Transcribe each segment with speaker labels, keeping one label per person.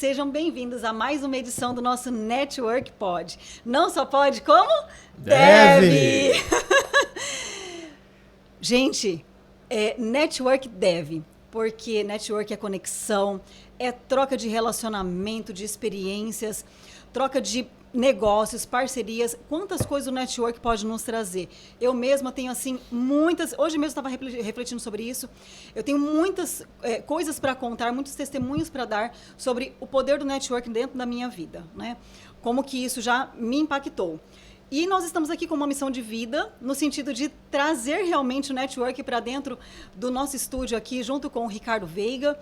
Speaker 1: sejam bem-vindos a mais uma edição do nosso Network Pod. Não só pode, como deve! Gente, Network deve, porque network é conexão, é troca de relacionamento, de experiências, troca de negócios, parcerias, quantas coisas o network pode nos trazer. Eu mesma tenho, assim, muitas... Hoje mesmo estava refletindo sobre isso. Eu tenho muitas coisas para contar, muitos testemunhos para dar sobre o poder do network dentro da minha vida, né? Como que isso já me impactou. E nós estamos aqui com uma missão de vida, no sentido de trazer realmente o network para dentro do nosso estúdio aqui, junto com o Ricardo Veiga,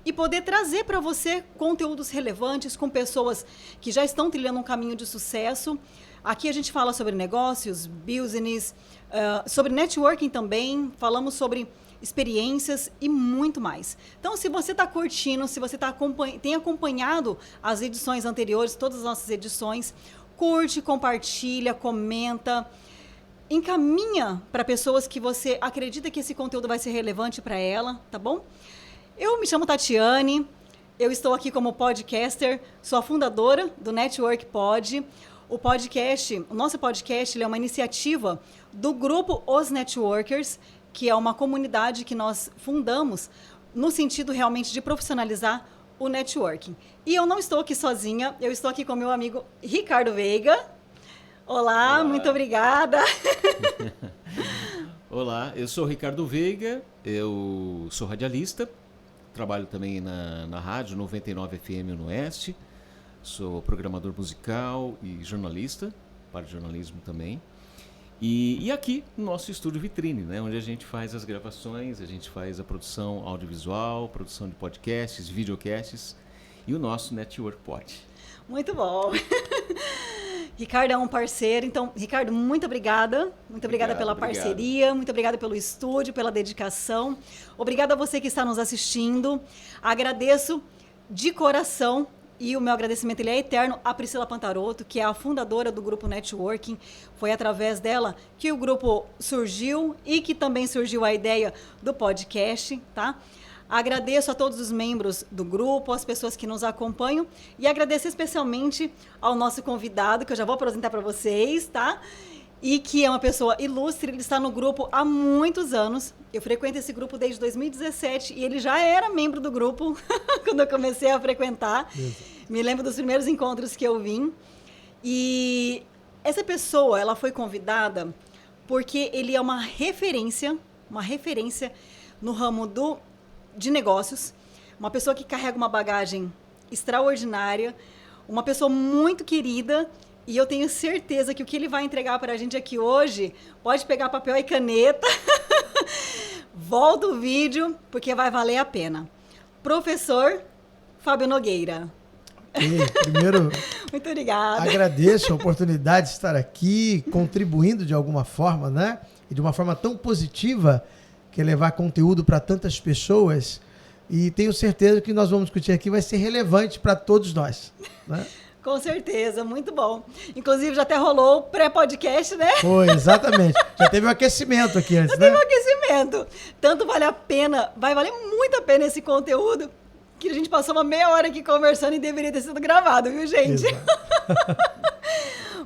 Speaker 1: e poder trazer para você conteúdos relevantes com pessoas que já estão trilhando um caminho de sucesso. Aqui a gente fala sobre negócios, business, sobre networking também, falamos sobre experiências e muito mais. Então, se você está curtindo, se você tem acompanhado as edições anteriores, todas as nossas edições, curte, compartilha, comenta, encaminha para pessoas que você acredita que esse conteúdo vai ser relevante para ela, tá bom? Eu me chamo Tatiane, eu estou aqui como podcaster, sou a fundadora do Network Pod. O nosso podcast, ele é uma iniciativa do grupo Os Networkers, que é uma comunidade que nós fundamos no sentido realmente de profissionalizar o networking. E eu não estou aqui sozinha, eu estou aqui com meu amigo Ricardo Veiga. Olá, muito obrigada.
Speaker 2: Olá, eu sou o Ricardo Veiga, eu sou radialista. Trabalho também na rádio 99 FM no Oeste, sou programador musical e jornalista, parte de jornalismo também. E aqui no nosso estúdio Vitrine, né, onde a gente faz as gravações, a gente faz a produção audiovisual, produção de podcasts, videocasts e o nosso Network Pod.
Speaker 1: Muito bom! Ricardo é um parceiro, então, Ricardo, muito obrigada. Muito obrigada pela parceria, muito obrigada pelo estúdio, pela dedicação. Obrigada a você que está nos assistindo. Agradeço de coração, e o meu agradecimento ele é eterno, a Priscila Pantarotto, que é a fundadora do Grupo Networking. Foi através dela que o grupo surgiu e que também surgiu a ideia do podcast, tá? Agradeço a todos os membros do grupo, as pessoas que nos acompanham e agradeço especialmente ao nosso convidado, que eu já vou apresentar para vocês, tá? E que é uma pessoa ilustre, ele está no grupo há muitos anos. Eu frequento esse grupo desde 2017 e ele já era membro do grupo quando eu comecei a frequentar. Me lembro dos primeiros encontros que eu vim. E essa pessoa, ela foi convidada porque ele é uma referência no ramo de negócios, uma pessoa que carrega uma bagagem extraordinária, uma pessoa muito querida, e eu tenho certeza que o que ele vai entregar para a gente aqui hoje, pode pegar papel e caneta, volta o vídeo, porque vai valer a pena. Professor Fábio Nogueira.
Speaker 3: Primeiro,
Speaker 1: muito obrigada.
Speaker 3: Agradeço a oportunidade de estar aqui, contribuindo de alguma forma, né? E de uma forma tão positiva, que é levar conteúdo para tantas pessoas, e tenho certeza que nós vamos discutir aqui vai ser relevante para todos nós, né?
Speaker 1: Com certeza, muito bom. Inclusive, já até rolou o pré-podcast, né?
Speaker 3: Foi, exatamente. Já teve um aquecimento aqui antes, né?
Speaker 1: Já teve um aquecimento. Tanto vale a pena, vai valer muito a pena esse conteúdo, que a gente passou uma meia hora aqui conversando e deveria ter sido gravado, viu, gente?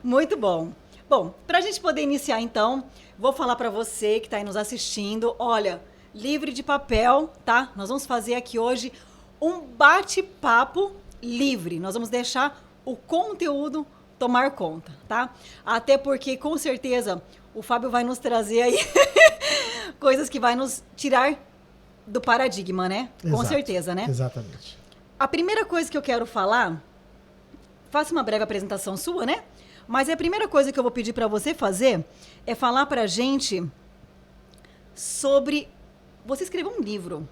Speaker 1: Muito bom. Bom, para a gente poder iniciar, então, vou falar para você que está aí nos assistindo, olha, livre de papel, tá? Nós vamos fazer aqui hoje um bate-papo livre. Nós vamos deixar o conteúdo tomar conta, tá? Até porque, com certeza, o Fábio vai nos trazer aí coisas que vai nos tirar do paradigma, né?
Speaker 3: Exato,
Speaker 1: com certeza, né?
Speaker 3: Exatamente.
Speaker 1: A primeira coisa que eu quero falar, faça uma breve apresentação sua, né? Mas a primeira coisa que eu vou pedir para você fazer é falar para a gente sobre... Você escreveu um livro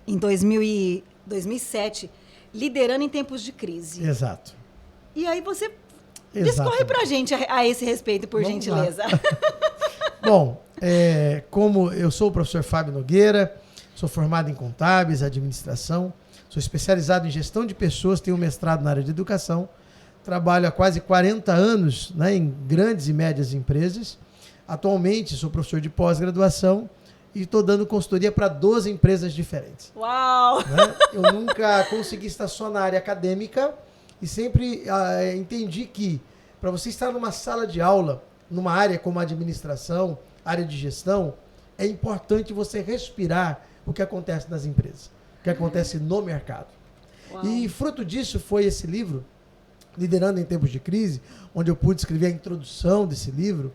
Speaker 1: em 2007, Liderando em Tempos de Crise.
Speaker 3: Exato.
Speaker 1: E aí você discorre para a gente a esse respeito, por gentileza.
Speaker 3: Bom, como eu sou o professor Fábio Nogueira, sou formado em contábeis, administração, sou especializado em gestão de pessoas, tenho um mestrado na área de educação, trabalho há quase 40 anos, né, em grandes e médias empresas. Atualmente sou professor de pós-graduação e estou dando consultoria para 12 empresas diferentes.
Speaker 1: Uau!
Speaker 3: Né? Eu nunca consegui estar só na área acadêmica e sempre entendi que para você estar numa sala de aula, numa área como a administração, área de gestão, é importante você respirar o que acontece nas empresas, o que acontece no mercado.
Speaker 1: Uau.
Speaker 3: E fruto disso foi esse livro, Liderando em Tempos de Crise, onde eu pude escrever a introdução desse livro,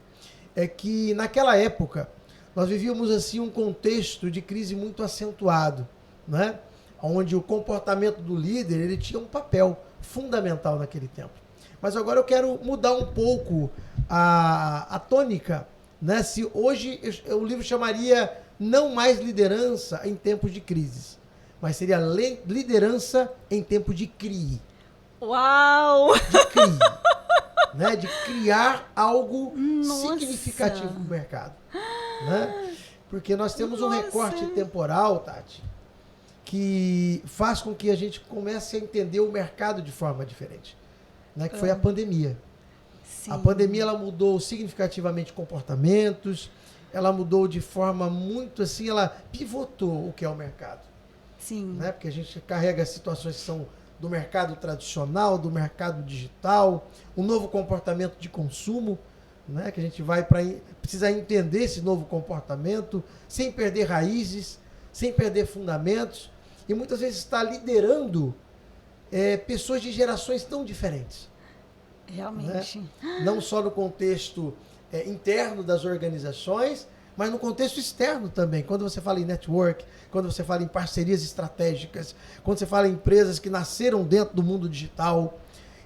Speaker 3: é que naquela época nós vivíamos assim um contexto de crise muito acentuado, né? Onde o comportamento do líder ele tinha um papel fundamental naquele tempo. Mas agora eu quero mudar um pouco a tônica, né? Se hoje o livro chamaria não mais liderança em tempos de crises, mas seria liderança em tempo de CRI.
Speaker 1: Uau!
Speaker 3: De CRI. Né? De criar algo
Speaker 1: Nossa.
Speaker 3: significativo no mercado. Né? Porque nós temos um
Speaker 1: Nossa.
Speaker 3: recorte temporal, Tati, que faz com que a gente comece a entender o mercado de forma diferente. Né? Que foi a pandemia.
Speaker 1: Sim.
Speaker 3: A pandemia ela mudou significativamente comportamentos, ela mudou de forma muito assim, ela pivotou o que é o mercado.
Speaker 1: Sim.
Speaker 3: Né? Porque a gente carrega situações que são do mercado tradicional, do mercado digital, um novo comportamento de consumo, né? Que a gente vai precisar entender esse novo comportamento, sem perder raízes, sem perder fundamentos, e muitas vezes está liderando pessoas de gerações tão diferentes.
Speaker 1: Realmente.
Speaker 3: Né? Não só no contexto interno das organizações, mas no contexto externo também. Quando você fala em network, quando você fala em parcerias estratégicas, quando você fala em empresas que nasceram dentro do mundo digital,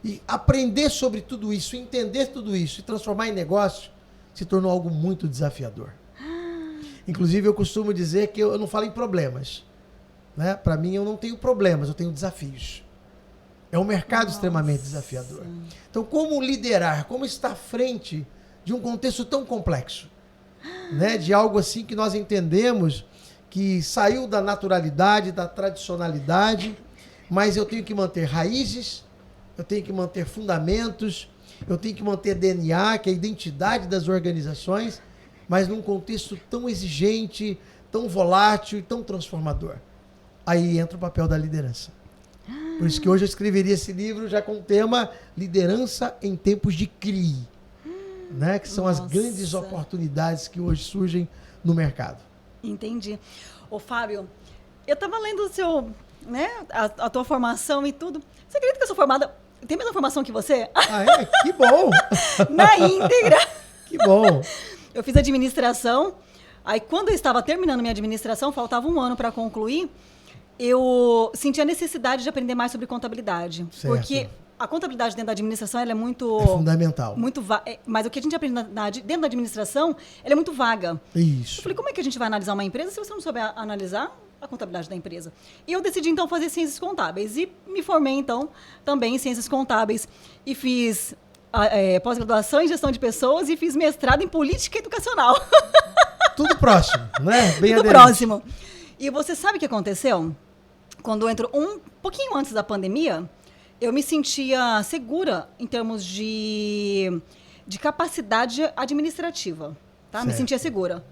Speaker 3: e aprender sobre tudo isso, entender tudo isso e transformar em negócio, se tornou algo muito desafiador. Inclusive, eu costumo dizer que eu não falo em problemas. Né? Para mim, eu não tenho problemas, eu tenho desafios. É um mercado extremamente desafiador. Então, como liderar, como estar à frente de um contexto tão complexo? Né? De algo assim que nós entendemos que saiu da naturalidade, da tradicionalidade, mas eu tenho que manter raízes, eu tenho que manter fundamentos, eu tenho que manter DNA, que é a identidade das organizações, mas num contexto tão exigente, tão volátil e tão transformador. Aí entra o papel da liderança. Por isso que hoje eu escreveria esse livro já com o tema Liderança em Tempos de CRI, né? Que são as grandes oportunidades que hoje surgem no mercado.
Speaker 1: Entendi. Ô, Fábio, eu estava lendo o seu, né, a tua formação e tudo. Você acredita que eu sou formada, tem a mesma formação que você?
Speaker 3: Ah, é? Que bom!
Speaker 1: Na íntegra.
Speaker 3: Que bom!
Speaker 1: Eu fiz administração, aí quando eu estava terminando minha administração, faltava um ano para concluir, eu senti a necessidade de aprender mais sobre contabilidade.
Speaker 3: Certo.
Speaker 1: Porque a contabilidade dentro da administração ela é muito...
Speaker 3: É fundamental.
Speaker 1: Muito mas o que a gente aprende dentro da administração, ela é muito vaga.
Speaker 3: Isso.
Speaker 1: Eu falei, como é que a gente vai analisar uma empresa se você não souber analisar a contabilidade da empresa? E eu decidi, então, fazer ciências contábeis. E me formei, então, também em ciências contábeis. E fiz pós-graduação em gestão de pessoas e fiz mestrado em política educacional.
Speaker 3: Tudo próximo, né? Bem
Speaker 1: Tudo
Speaker 3: aderente.
Speaker 1: próximo. E você sabe o que aconteceu? Quando eu entro um pouquinho antes da pandemia, eu me sentia segura em termos de capacidade administrativa. Tá? Me sentia segura.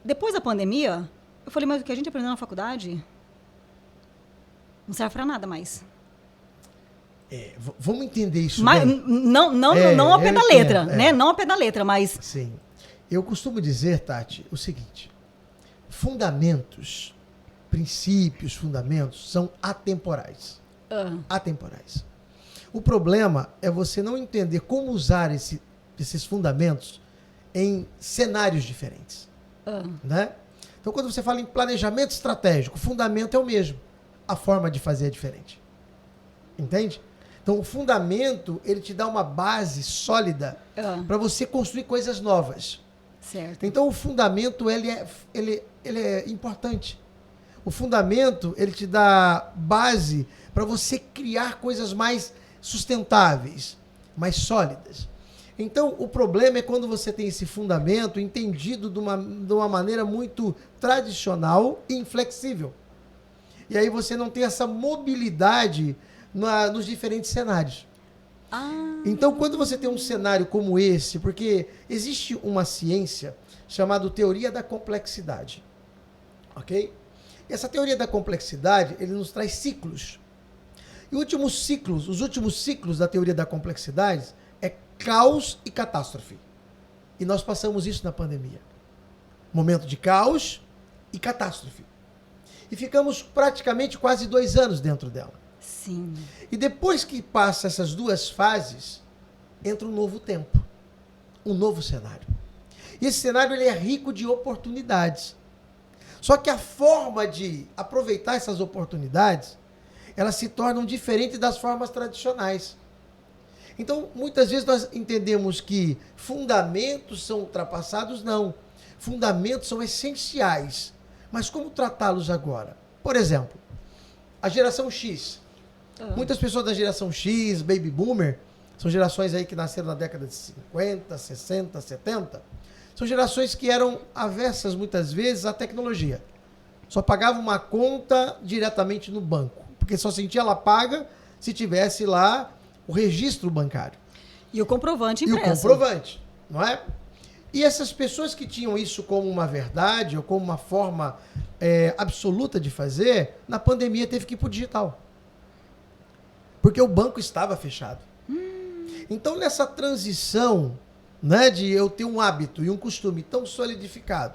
Speaker 1: Depois da pandemia, eu falei, mas o que a gente aprendeu na faculdade não serve para nada mais.
Speaker 3: Vamos entender isso
Speaker 1: Mas,
Speaker 3: bem.
Speaker 1: não ao pé da letra, né? Não ao pé da letra, mas...
Speaker 3: Sim. Eu costumo dizer, Tati, o seguinte. Fundamentos, princípios, fundamentos são atemporais. Atemporais. O problema é você não entender como usar esses fundamentos em cenários diferentes. Né? Então, quando você fala em planejamento estratégico, o fundamento é o mesmo. A forma de fazer é diferente. Entende? Então, o fundamento, ele te dá uma base sólida para você construir coisas novas.
Speaker 1: Certo.
Speaker 3: Então, o fundamento, ele é importante. O fundamento, ele te dá base para você criar coisas mais sustentáveis, mais sólidas. Então, o problema é quando você tem esse fundamento entendido de uma maneira muito tradicional e inflexível. E aí você não tem essa mobilidade nos diferentes cenários. Então, quando você tem um cenário como esse, porque existe uma ciência chamada teoria da complexidade. Ok? Essa teoria da complexidade, ele nos traz ciclos. E os últimos ciclos da teoria da complexidade é caos e catástrofe. E nós passamos isso na pandemia. Momento de caos e catástrofe. E ficamos praticamente quase 2 anos dentro dela.
Speaker 1: Sim.
Speaker 3: E depois que passa essas duas fases, entra um novo tempo, um novo cenário. E esse cenário ele é rico de oportunidades. Só que a forma de aproveitar essas oportunidades, elas se tornam diferentes das formas tradicionais. Então, muitas vezes nós entendemos que fundamentos são ultrapassados, não. Fundamentos são essenciais. Mas como tratá-los agora? Por exemplo, a geração X. Muitas pessoas da geração X, Baby Boomer, são gerações aí que nasceram na década de 50, 60, 70. São gerações que eram avessas, muitas vezes, à tecnologia. Só pagavam uma conta diretamente no banco. Porque só sentia ela paga se tivesse lá o registro bancário.
Speaker 1: E o comprovante impresso.
Speaker 3: E o comprovante, não é? E essas pessoas que tinham isso como uma verdade ou como uma forma absoluta de fazer, na pandemia teve que ir para o digital. Porque o banco estava fechado. Então, nessa transição, né, de eu ter um hábito e um costume tão solidificado,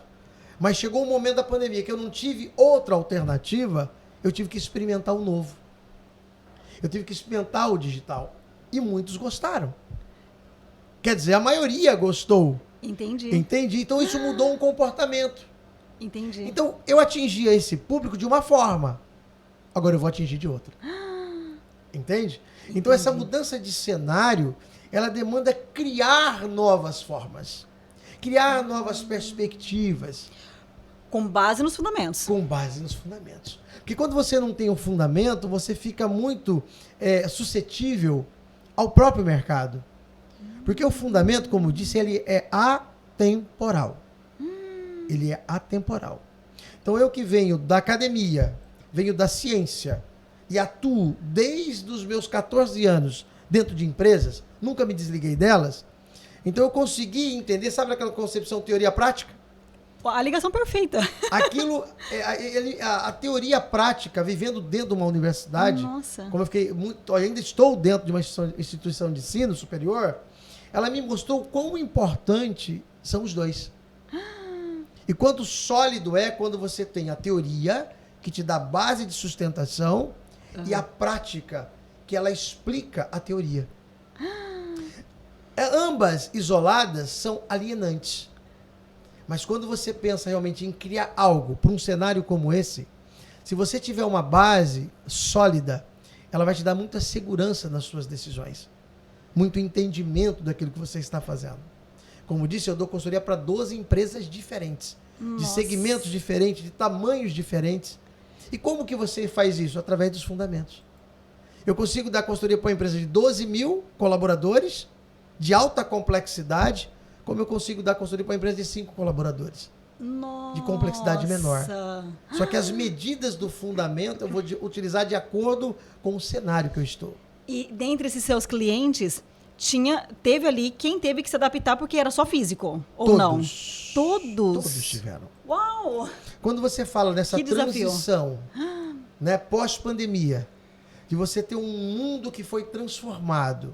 Speaker 3: mas chegou um momento da pandemia que eu não tive outra alternativa, eu tive que experimentar o novo. Eu tive que experimentar o digital. E muitos gostaram. Quer dizer, a maioria gostou.
Speaker 1: Entendi.
Speaker 3: Entendi. Então isso mudou um comportamento.
Speaker 1: Entendi.
Speaker 3: Então eu atingia esse público de uma forma. Agora eu vou atingir de outra. Entende? Então essa mudança de cenário, ela demanda criar novas formas. Criar novas perspectivas.
Speaker 1: Com base nos fundamentos.
Speaker 3: Com base nos fundamentos. Porque quando você não tem um fundamento, você fica muito suscetível ao próprio mercado. Porque o fundamento, como eu disse, ele é atemporal. Ele é atemporal. Então eu que venho da academia, venho da ciência e atuo desde os meus 14 anos dentro de empresas, nunca me desliguei delas, então eu consegui entender, sabe aquela concepção teoria-prática?
Speaker 1: A ligação perfeita.
Speaker 3: Aquilo, a teoria prática, vivendo dentro de uma universidade,
Speaker 1: Nossa.
Speaker 3: como eu fiquei ainda estou dentro de uma instituição de ensino superior, ela me mostrou quão importante são os dois. E quanto sólido é quando você tem a teoria, que te dá base de sustentação, e a prática, que ela explica a teoria. Ambas isoladas são alienantes. Mas quando você pensa realmente em criar algo para um cenário como esse, se você tiver uma base sólida, ela vai te dar muita segurança nas suas decisões. Muito entendimento daquilo que você está fazendo. Como disse, eu dou consultoria para 12 empresas diferentes, de segmentos diferentes, de tamanhos diferentes. E como que você faz isso? Através dos fundamentos. Eu consigo dar consultoria para uma empresa de 12 mil colaboradores, de alta complexidade, como eu consigo dar consultoria para uma empresa de 5 colaboradores.
Speaker 1: Nossa.
Speaker 3: De complexidade menor. Só que as medidas do fundamento eu vou utilizar de acordo com o cenário que eu estou.
Speaker 1: E dentre esses seus clientes, teve ali quem teve que se adaptar porque era só físico, ou não? Todos?
Speaker 3: Todos tiveram.
Speaker 1: Uau!
Speaker 3: Quando você fala dessa
Speaker 1: Que desafio.
Speaker 3: transição, né, pós-pandemia, de você ter um mundo que foi transformado,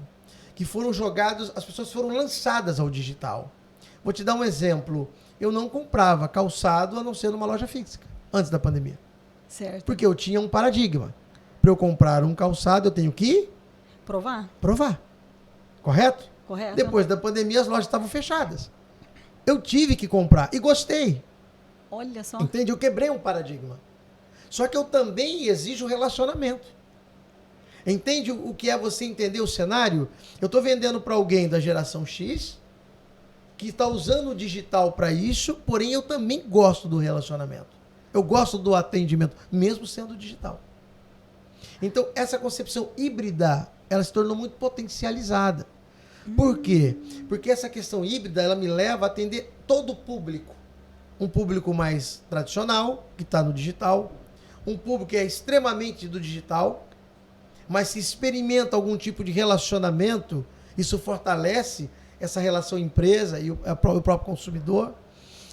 Speaker 3: que foram jogados, as pessoas foram lançadas ao digital. Vou te dar um exemplo. Eu não comprava calçado a não ser numa loja física, antes da pandemia.
Speaker 1: Certo.
Speaker 3: Porque eu tinha um paradigma. Para eu comprar um calçado, eu tenho que provar. Correto?
Speaker 1: Correto.
Speaker 3: Depois da pandemia, as lojas estavam fechadas. Eu tive que comprar e gostei.
Speaker 1: Olha só.
Speaker 3: Entende? Eu quebrei um paradigma. Só que eu também exijo relacionamento. Entende o que é você entender o cenário? Eu estou vendendo para alguém da geração X que está usando o digital para isso, porém eu também gosto do relacionamento. Eu gosto do atendimento, mesmo sendo digital. Então, essa concepção híbrida, ela se tornou muito potencializada. Por quê? Porque essa questão híbrida, ela me leva a atender todo o público. Um público mais tradicional, que está no digital. Um público que é extremamente do digital, mas se experimenta algum tipo de relacionamento, isso fortalece essa relação empresa e o próprio consumidor.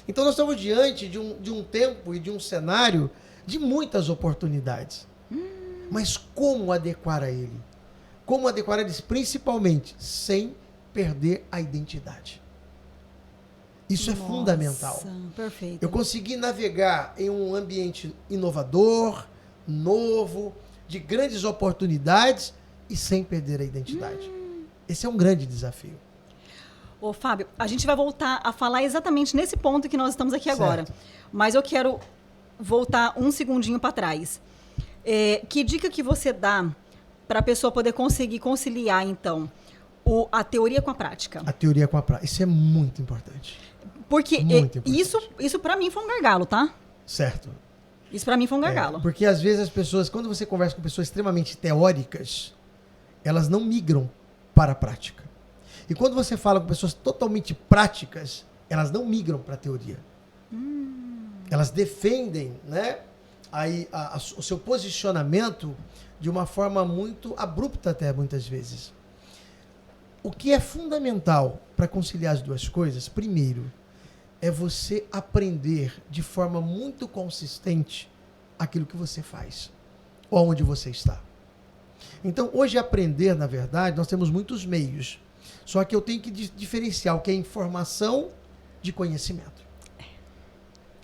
Speaker 3: Então nós estamos diante de um tempo e de um cenário de muitas oportunidades. Mas como adequar a ele? Como adequar a eles, principalmente sem perder a identidade. Isso é fundamental.
Speaker 1: Perfeito.
Speaker 3: Eu consegui navegar em um ambiente inovador, novo, de grandes oportunidades e sem perder a identidade. Esse é um grande desafio.
Speaker 1: Ô, Fábio, a gente vai voltar a falar exatamente nesse ponto que nós estamos aqui agora. Mas eu quero voltar um segundinho para trás. Que dica que você dá para a pessoa poder conseguir conciliar, então, a teoria com a prática?
Speaker 3: A teoria com a prática. Isso é muito importante.
Speaker 1: Porque isso para mim foi um gargalo, tá?
Speaker 3: Certo.
Speaker 1: Isso para mim foi um gargalo.
Speaker 3: Porque às vezes as pessoas, quando você conversa com pessoas extremamente teóricas, elas não migram para a prática. E quando você fala com pessoas totalmente práticas, elas não migram para a teoria. Elas defendem, né, o seu posicionamento de uma forma muito abrupta até muitas vezes. O que é fundamental para conciliar as duas coisas, primeiro, é você aprender de forma muito consistente aquilo que você faz, ou onde você está. Então, hoje aprender, na verdade, nós temos muitos meios. Só que eu tenho que diferenciar o que é informação de conhecimento.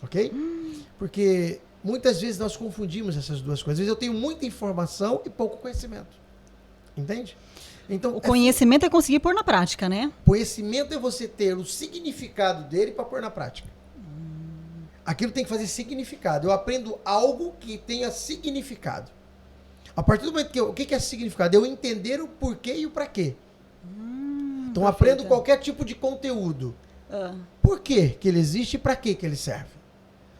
Speaker 3: Ok? Porque muitas vezes nós confundimos essas duas coisas. Às vezes eu tenho muita informação e pouco conhecimento. Entende? Então,
Speaker 1: o conhecimento é conseguir pôr na prática, né?
Speaker 3: Conhecimento é você ter o significado dele para pôr na prática. Aquilo tem que fazer significado. Eu aprendo algo que tenha significado. A partir do momento que o que é significado? Eu entender o porquê e o para quê. Então, aprendo qualquer tipo de conteúdo. Por que que ele existe e para que ele serve?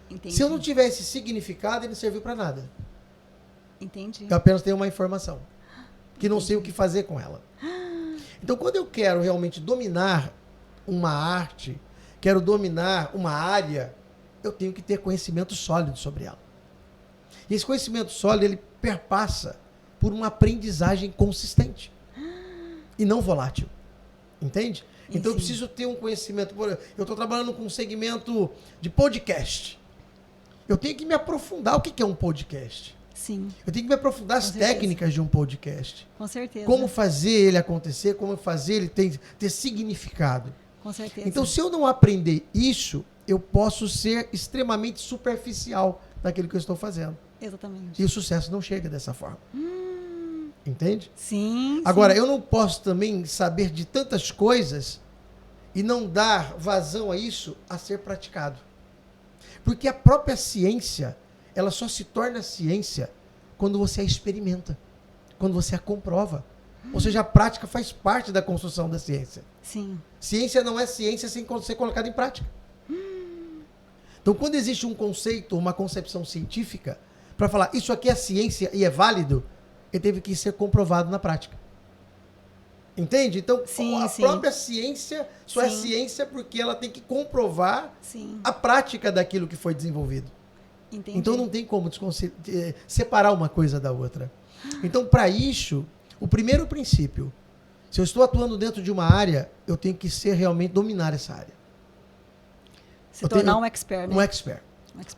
Speaker 1: Entendi.
Speaker 3: Se eu não tivesse significado, ele não serviu para nada.
Speaker 1: Entendi.
Speaker 3: Eu apenas tenho uma informação que não sei o que fazer com ela. Então, quando eu quero realmente dominar uma arte, quero dominar uma área, eu tenho que ter conhecimento sólido sobre ela. E esse conhecimento sólido, ele perpassa por uma aprendizagem consistente e não volátil. Entende? Então, eu preciso ter um conhecimento. Eu estou trabalhando com um segmento de podcast. Eu tenho que me aprofundar. O que é um podcast?
Speaker 1: Sim.
Speaker 3: Eu tenho que me aprofundar as técnicas de um podcast.
Speaker 1: Com certeza.
Speaker 3: Como fazer ele acontecer, como fazer ele ter significado.
Speaker 1: Com certeza.
Speaker 3: Então, se eu não aprender isso, eu posso ser extremamente superficial naquilo que eu estou fazendo.
Speaker 1: Exatamente.
Speaker 3: E o sucesso não chega dessa forma. Entende?
Speaker 1: Sim.
Speaker 3: Agora,
Speaker 1: sim.
Speaker 3: eu não posso também saber de tantas coisas e não dar vazão a isso a ser praticado. Porque a própria ciência, ela só se torna ciência quando você a experimenta, quando você a comprova. Ou seja, a prática faz parte da construção da ciência.
Speaker 1: Sim.
Speaker 3: Ciência não é ciência sem ser colocada em prática. Então, quando existe um conceito, uma concepção científica, para falar isso aqui é ciência e é válido, ele teve que ser comprovado na prática. Entende? Então, a própria ciência só é ciência porque ela tem que comprovar a prática daquilo que foi desenvolvido.
Speaker 1: Entendi.
Speaker 3: Então, não tem como separar uma coisa da outra. Então, para isso, o primeiro princípio, se eu estou atuando dentro de uma área, eu tenho que realmente dominar essa área.
Speaker 1: Se tornar um expert, né?
Speaker 3: Um expert.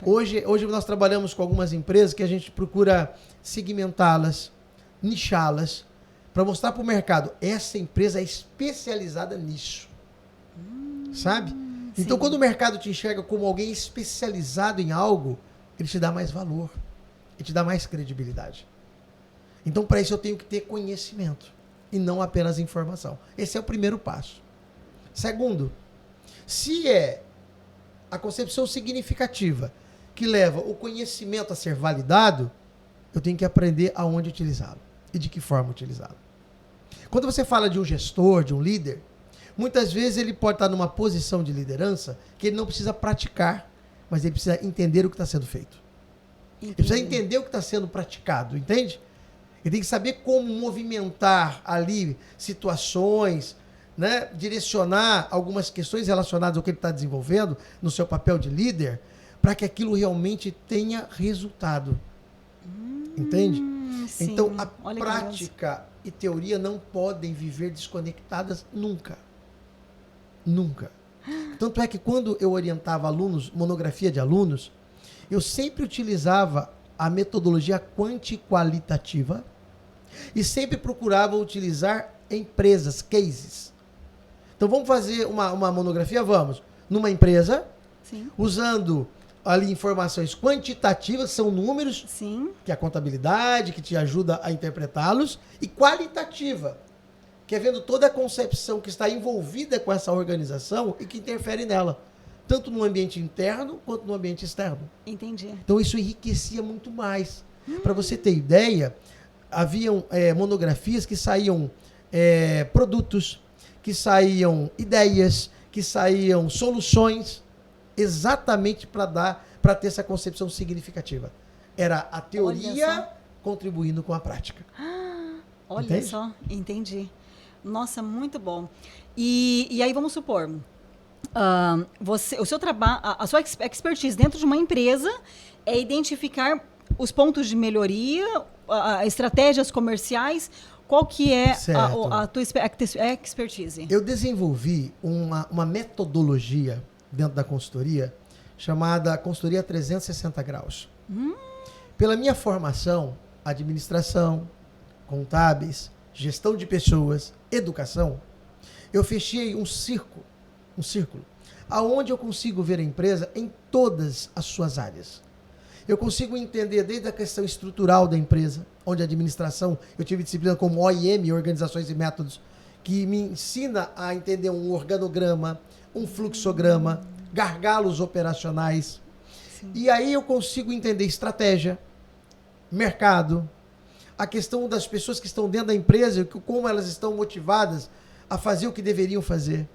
Speaker 3: Hoje nós trabalhamos com algumas empresas que a gente procura segmentá-las, nichá-las, para mostrar para o mercado, essa empresa é especializada nisso. Sabe? Então, quando o mercado te enxerga como alguém especializado em algo, ele te dá mais valor, ele te dá mais credibilidade. Então, para isso, eu tenho que ter conhecimento e não apenas informação. Esse é o primeiro passo. Segundo, se é a concepção significativa que leva o conhecimento a ser validado, eu tenho que aprender aonde utilizá-lo e de que forma utilizá-lo. Quando você fala de um gestor, de um líder, muitas vezes ele pode estar numa posição de liderança que ele não precisa praticar, mas ele precisa entender o que está sendo feito.
Speaker 1: Entendi.
Speaker 3: Ele precisa entender o que está sendo praticado, entende? Ele tem que saber como movimentar ali situações, né? Direcionar algumas questões relacionadas ao que ele está desenvolvendo no seu papel de líder, para que aquilo realmente tenha resultado. Entende?
Speaker 1: Sim.
Speaker 3: Então, a prática e teoria não podem viver desconectadas nunca. Nunca. Tanto é que quando eu orientava alunos, monografia de alunos, eu sempre utilizava a metodologia quanti-qualitativa e sempre procurava utilizar empresas, cases. Então vamos fazer uma monografia? Vamos. Numa empresa,
Speaker 1: Sim.
Speaker 3: usando ali informações quantitativas, são números,
Speaker 1: Sim.
Speaker 3: que é a contabilidade, que te ajuda a interpretá-los, e qualitativa, que é vendo toda a concepção que está envolvida com essa organização e que interfere nela, tanto no ambiente interno quanto no ambiente externo.
Speaker 1: Entendi.
Speaker 3: Então isso enriquecia muito mais. Para você ter ideia, haviam monografias que saíam produtos, que saíam ideias, que saíam soluções, exatamente para ter essa concepção significativa. Era a teoria contribuindo com a prática.
Speaker 1: Olha
Speaker 3: Entende?
Speaker 1: só, entendi. Nossa, muito bom. E aí vamos supor, o seu trabalho, a sua expertise dentro de uma empresa é identificar os pontos de melhoria, estratégias comerciais. Qual que é a tua expertise?
Speaker 3: Eu desenvolvi uma metodologia dentro da consultoria chamada consultoria 360 graus. Pela minha formação, administração, contábeis, gestão de pessoas, educação, eu fechei um círculo, aonde eu consigo ver a empresa em todas as suas áreas. Eu consigo entender desde a questão estrutural da empresa, onde a administração, eu tive disciplina como OIM, Organizações e Métodos, que me ensina a entender um organograma, um fluxograma, gargalos operacionais.
Speaker 1: Sim.
Speaker 3: E aí eu consigo entender estratégia, mercado, a questão das pessoas que estão dentro da empresa, como elas estão motivadas a fazer o que deveriam fazer.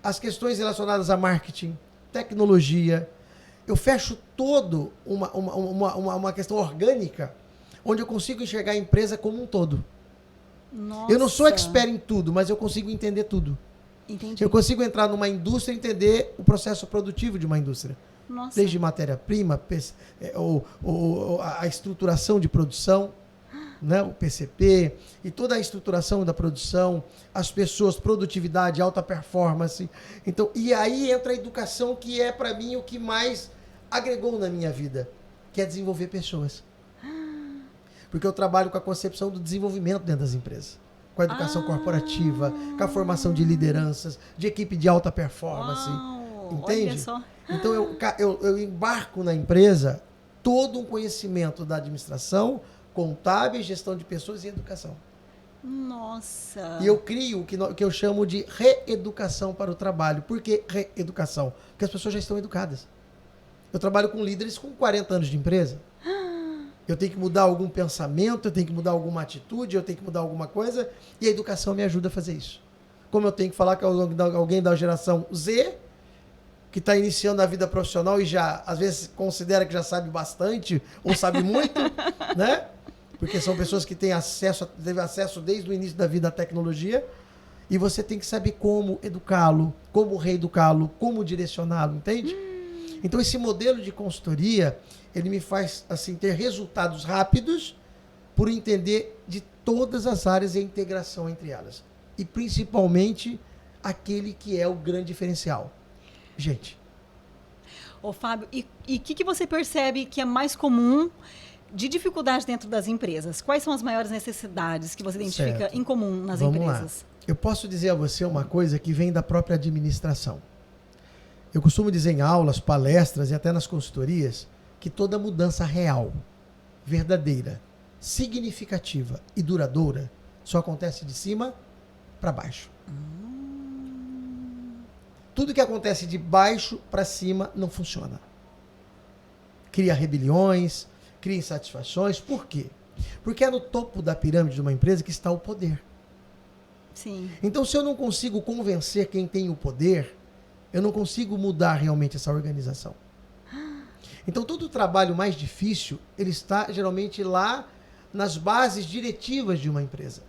Speaker 3: As questões relacionadas a marketing, tecnologia. Eu fecho todo uma questão orgânica, onde eu consigo enxergar a empresa como um todo.
Speaker 1: Nossa.
Speaker 3: Eu não sou expert em tudo, mas eu consigo entender tudo.
Speaker 1: Entendi.
Speaker 3: Eu consigo entrar numa indústria e entender o processo produtivo de uma indústria.
Speaker 1: Nossa.
Speaker 3: Desde matéria-prima, a estruturação de produção, né, o PCP, e toda a estruturação da produção, as pessoas, produtividade, alta performance. Então, e aí entra a educação, que é, para mim, o que mais agregou na minha vida, que é desenvolver pessoas. Porque eu trabalho com a concepção do desenvolvimento dentro das empresas. Com a educação corporativa, com a formação de lideranças, de equipe de alta performance.
Speaker 1: Uau,
Speaker 3: entende?
Speaker 1: olha só.
Speaker 3: Então eu embarco na empresa todo um conhecimento da administração, contábil, gestão de pessoas e educação.
Speaker 1: Nossa.
Speaker 3: E eu crio o que eu chamo de reeducação para o trabalho. Por que reeducação? Porque as pessoas já estão educadas. Eu trabalho com líderes com 40 anos de empresa. Eu tenho que mudar algum pensamento, eu tenho que mudar alguma atitude, eu tenho que mudar alguma coisa, e a educação me ajuda a fazer isso. Como eu tenho que falar com alguém da geração Z, que está iniciando a vida profissional e já, às vezes, considera que já sabe bastante, ou sabe muito, né? Porque são pessoas que teve acesso desde o início da vida à tecnologia, e você tem que saber como educá-lo, como reeducá-lo, como direcioná-lo, entende? Então, esse modelo de consultoria, ele me faz assim, ter resultados rápidos por entender de todas as áreas e a integração entre elas. E, principalmente, aquele que é o grande diferencial. Gente.
Speaker 1: Ô, Fábio, e o que você percebe que é mais comum de dificuldade dentro das empresas? Quais são as maiores necessidades que você identifica em comum nas empresas?
Speaker 3: Lá. Eu posso dizer a você uma coisa que vem da própria administração. Eu costumo dizer em aulas, palestras e até nas consultorias que toda mudança real, verdadeira, significativa e duradoura só acontece de cima para baixo. Tudo que acontece de baixo para cima não funciona. Cria rebeliões, cria insatisfações. Por quê? Porque é no topo da pirâmide de uma empresa que está o poder.
Speaker 1: Sim.
Speaker 3: Então, se eu não consigo convencer quem tem o poder, eu não consigo mudar realmente essa organização. Então, todo o trabalho mais difícil, ele está geralmente lá nas bases diretivas de uma empresa.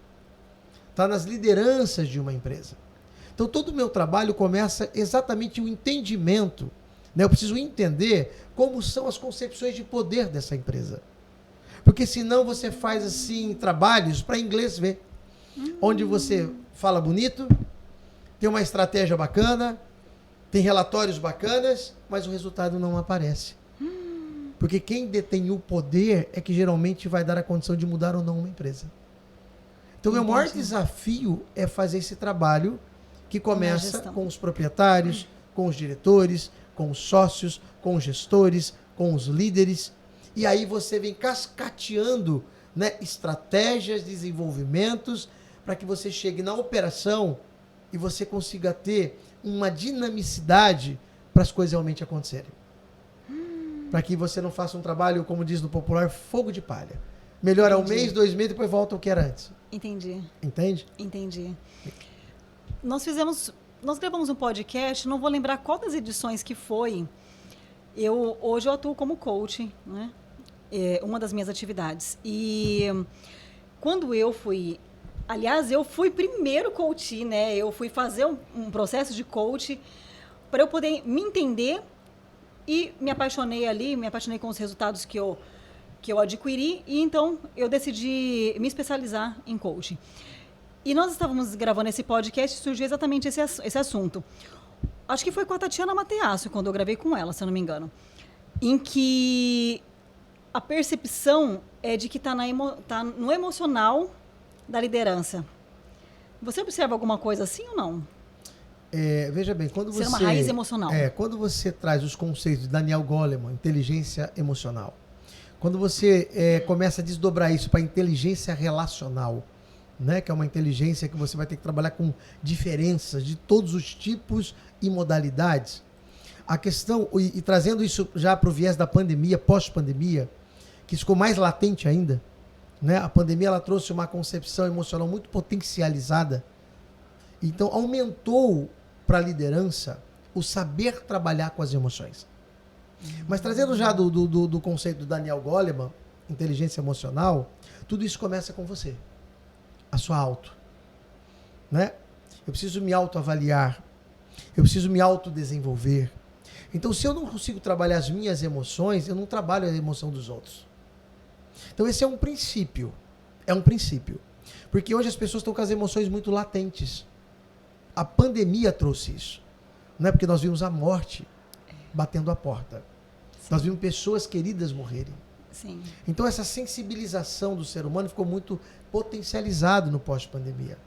Speaker 3: Está nas lideranças de uma empresa. Então, todo o meu trabalho começa exatamente o entendimento, né? Eu preciso entender como são as concepções de poder dessa empresa. Porque senão você faz assim trabalhos para inglês ver. Onde você fala bonito, tem uma estratégia bacana, Tem relatórios bacanas, mas o resultado não aparece. Porque quem detém o poder é que geralmente vai dar a condição de mudar ou não uma empresa. Então, o meu maior desafio é fazer esse trabalho que começa com os proprietários, com os diretores, com os sócios, com os gestores, com os líderes. E aí você vem cascateando, né, estratégias, desenvolvimentos, para que você chegue na operação e você consiga ter uma dinamicidade para as coisas realmente acontecerem. Para que você não faça um trabalho, como diz no popular, fogo de palha. Melhora um mês, 2 meses, depois volta ao que era antes.
Speaker 1: Entendi.
Speaker 3: Entende?
Speaker 1: Entendi. Nós gravamos um podcast, não vou lembrar qual das edições que foi. Hoje eu atuo como coach, né? É uma das minhas atividades. E quando eu fui... Aliás, eu fui primeiro coach, né? Eu fui fazer um processo de coach para eu poder me entender e me apaixonei com os resultados que eu adquiri e então eu decidi me especializar em coaching. E nós estávamos gravando esse podcast e surgiu exatamente esse assunto. Acho que foi com a Tatiana Mateasso, quando eu gravei com ela, se eu não me engano, em que a percepção é de que está no emocional da liderança. Você observa alguma coisa assim ou não?
Speaker 3: Veja bem, quando você...
Speaker 1: Ser uma raiz emocional.
Speaker 3: Quando você traz os conceitos de Daniel Goleman, inteligência emocional, quando você começa a desdobrar isso para inteligência relacional, né, que é uma inteligência que você vai ter que trabalhar com diferenças de todos os tipos e modalidades, a questão, e trazendo isso já para o viés da pandemia, pós-pandemia, que ficou mais latente ainda, né? A pandemia ela trouxe uma concepção emocional muito potencializada, então aumentou para a liderança o saber trabalhar com as emoções. Mas trazendo já do conceito do Daniel Goleman, inteligência emocional, tudo isso começa com você, a sua auto, né? Eu preciso me autoavaliar, eu preciso me autodesenvolver. Então, se eu não consigo trabalhar as minhas emoções, eu não trabalho a emoção dos outros. Então, esse é um princípio. É um princípio. Porque hoje as pessoas estão com as emoções muito latentes. A pandemia trouxe isso. Não é porque nós vimos a morte batendo a porta. Sim. Nós vimos pessoas queridas morrerem.
Speaker 1: Sim.
Speaker 3: Então, essa sensibilização do ser humano ficou muito potencializado no pós-pandemia.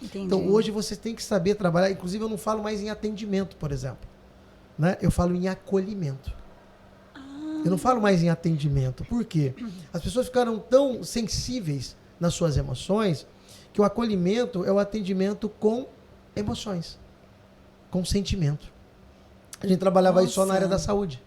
Speaker 1: Entendi.
Speaker 3: Então, hoje você tem que saber trabalhar. Inclusive, eu não falo mais em atendimento, por exemplo. Né? Eu falo em acolhimento. Eu não falo mais em atendimento. Por quê? As pessoas ficaram tão sensíveis nas suas emoções que o acolhimento é o atendimento com emoções, com sentimento. A gente trabalhava isso só na área da saúde.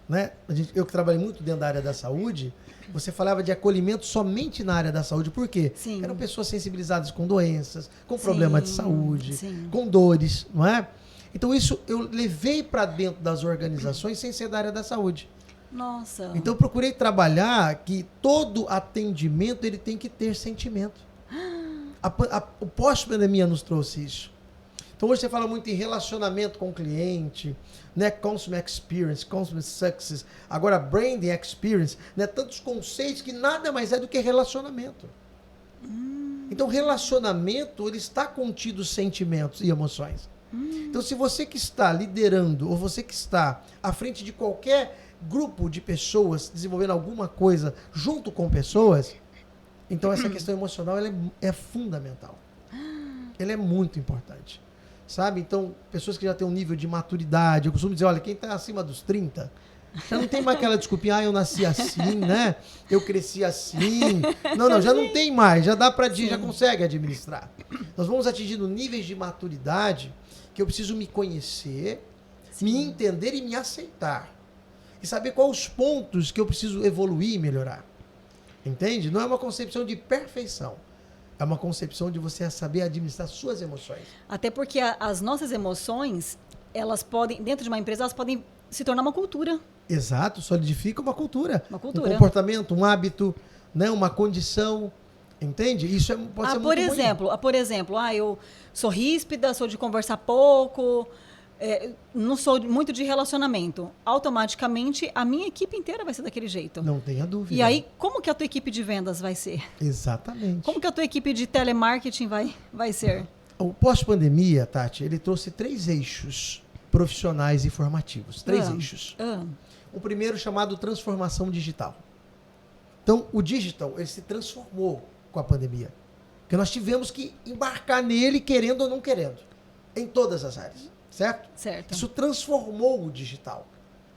Speaker 3: Né? Eu que trabalhei muito dentro da área da saúde, você falava de acolhimento somente na área da saúde. Por quê?
Speaker 1: Sim.
Speaker 3: Eram pessoas sensibilizadas com doenças, com problemas de saúde,
Speaker 1: sim,
Speaker 3: com dores, não é? Então isso eu levei para dentro das organizações sem ser da área da saúde.
Speaker 1: Nossa.
Speaker 3: Então eu procurei trabalhar que todo atendimento ele tem que ter sentimento. O pós-pandemia nos trouxe isso. Então hoje você fala muito em relacionamento com o cliente, né? Consumer Experience, Consumer Success, agora Branding Experience, né? Tantos conceitos que nada mais é do que relacionamento. Então relacionamento ele está contido sentimentos e emoções. Então se você que está liderando ou você que está à frente de qualquer grupo de pessoas desenvolvendo alguma coisa junto com pessoas, então essa questão emocional ela é fundamental. Ela é muito importante. Sabe? Então, pessoas que já têm um nível de maturidade, eu costumo dizer, olha, quem está acima dos 30, já não tem mais aquela desculpinha, eu nasci assim, né? Eu cresci assim. Não, já não tem mais, já dá para já consegue administrar. Nós vamos atingindo níveis de maturidade que eu preciso me conhecer, me entender e me aceitar. E saber quais os pontos que eu preciso evoluir e melhorar. Entende? Não é uma concepção de perfeição. É uma concepção de você saber administrar suas emoções.
Speaker 1: Até porque as nossas emoções, elas podem, dentro de uma empresa, elas podem se tornar uma cultura.
Speaker 3: Exato, solidifica uma cultura.
Speaker 1: Uma cultura.
Speaker 3: Um comportamento, um hábito, né? Uma condição. Entende? Isso pode ser muito ruim.
Speaker 1: Por exemplo, eu sou ríspida, sou de conversar pouco, não sou muito de relacionamento. Automaticamente, a minha equipe inteira vai ser daquele jeito.
Speaker 3: Não tenha dúvida.
Speaker 1: E aí, como que a tua equipe de vendas vai ser?
Speaker 3: Exatamente.
Speaker 1: Como que a tua equipe de telemarketing vai ser?
Speaker 3: O pós-pandemia, Tati, ele trouxe 3 eixos profissionais e formativos. 3
Speaker 1: Ah.
Speaker 3: eixos.
Speaker 1: Ah,
Speaker 3: O primeiro chamado transformação digital. Então, o digital, ele se transformou com a pandemia. Porque nós tivemos que embarcar nele, querendo ou não querendo, em todas as áreas, certo?
Speaker 1: certo.
Speaker 3: Isso transformou o digital.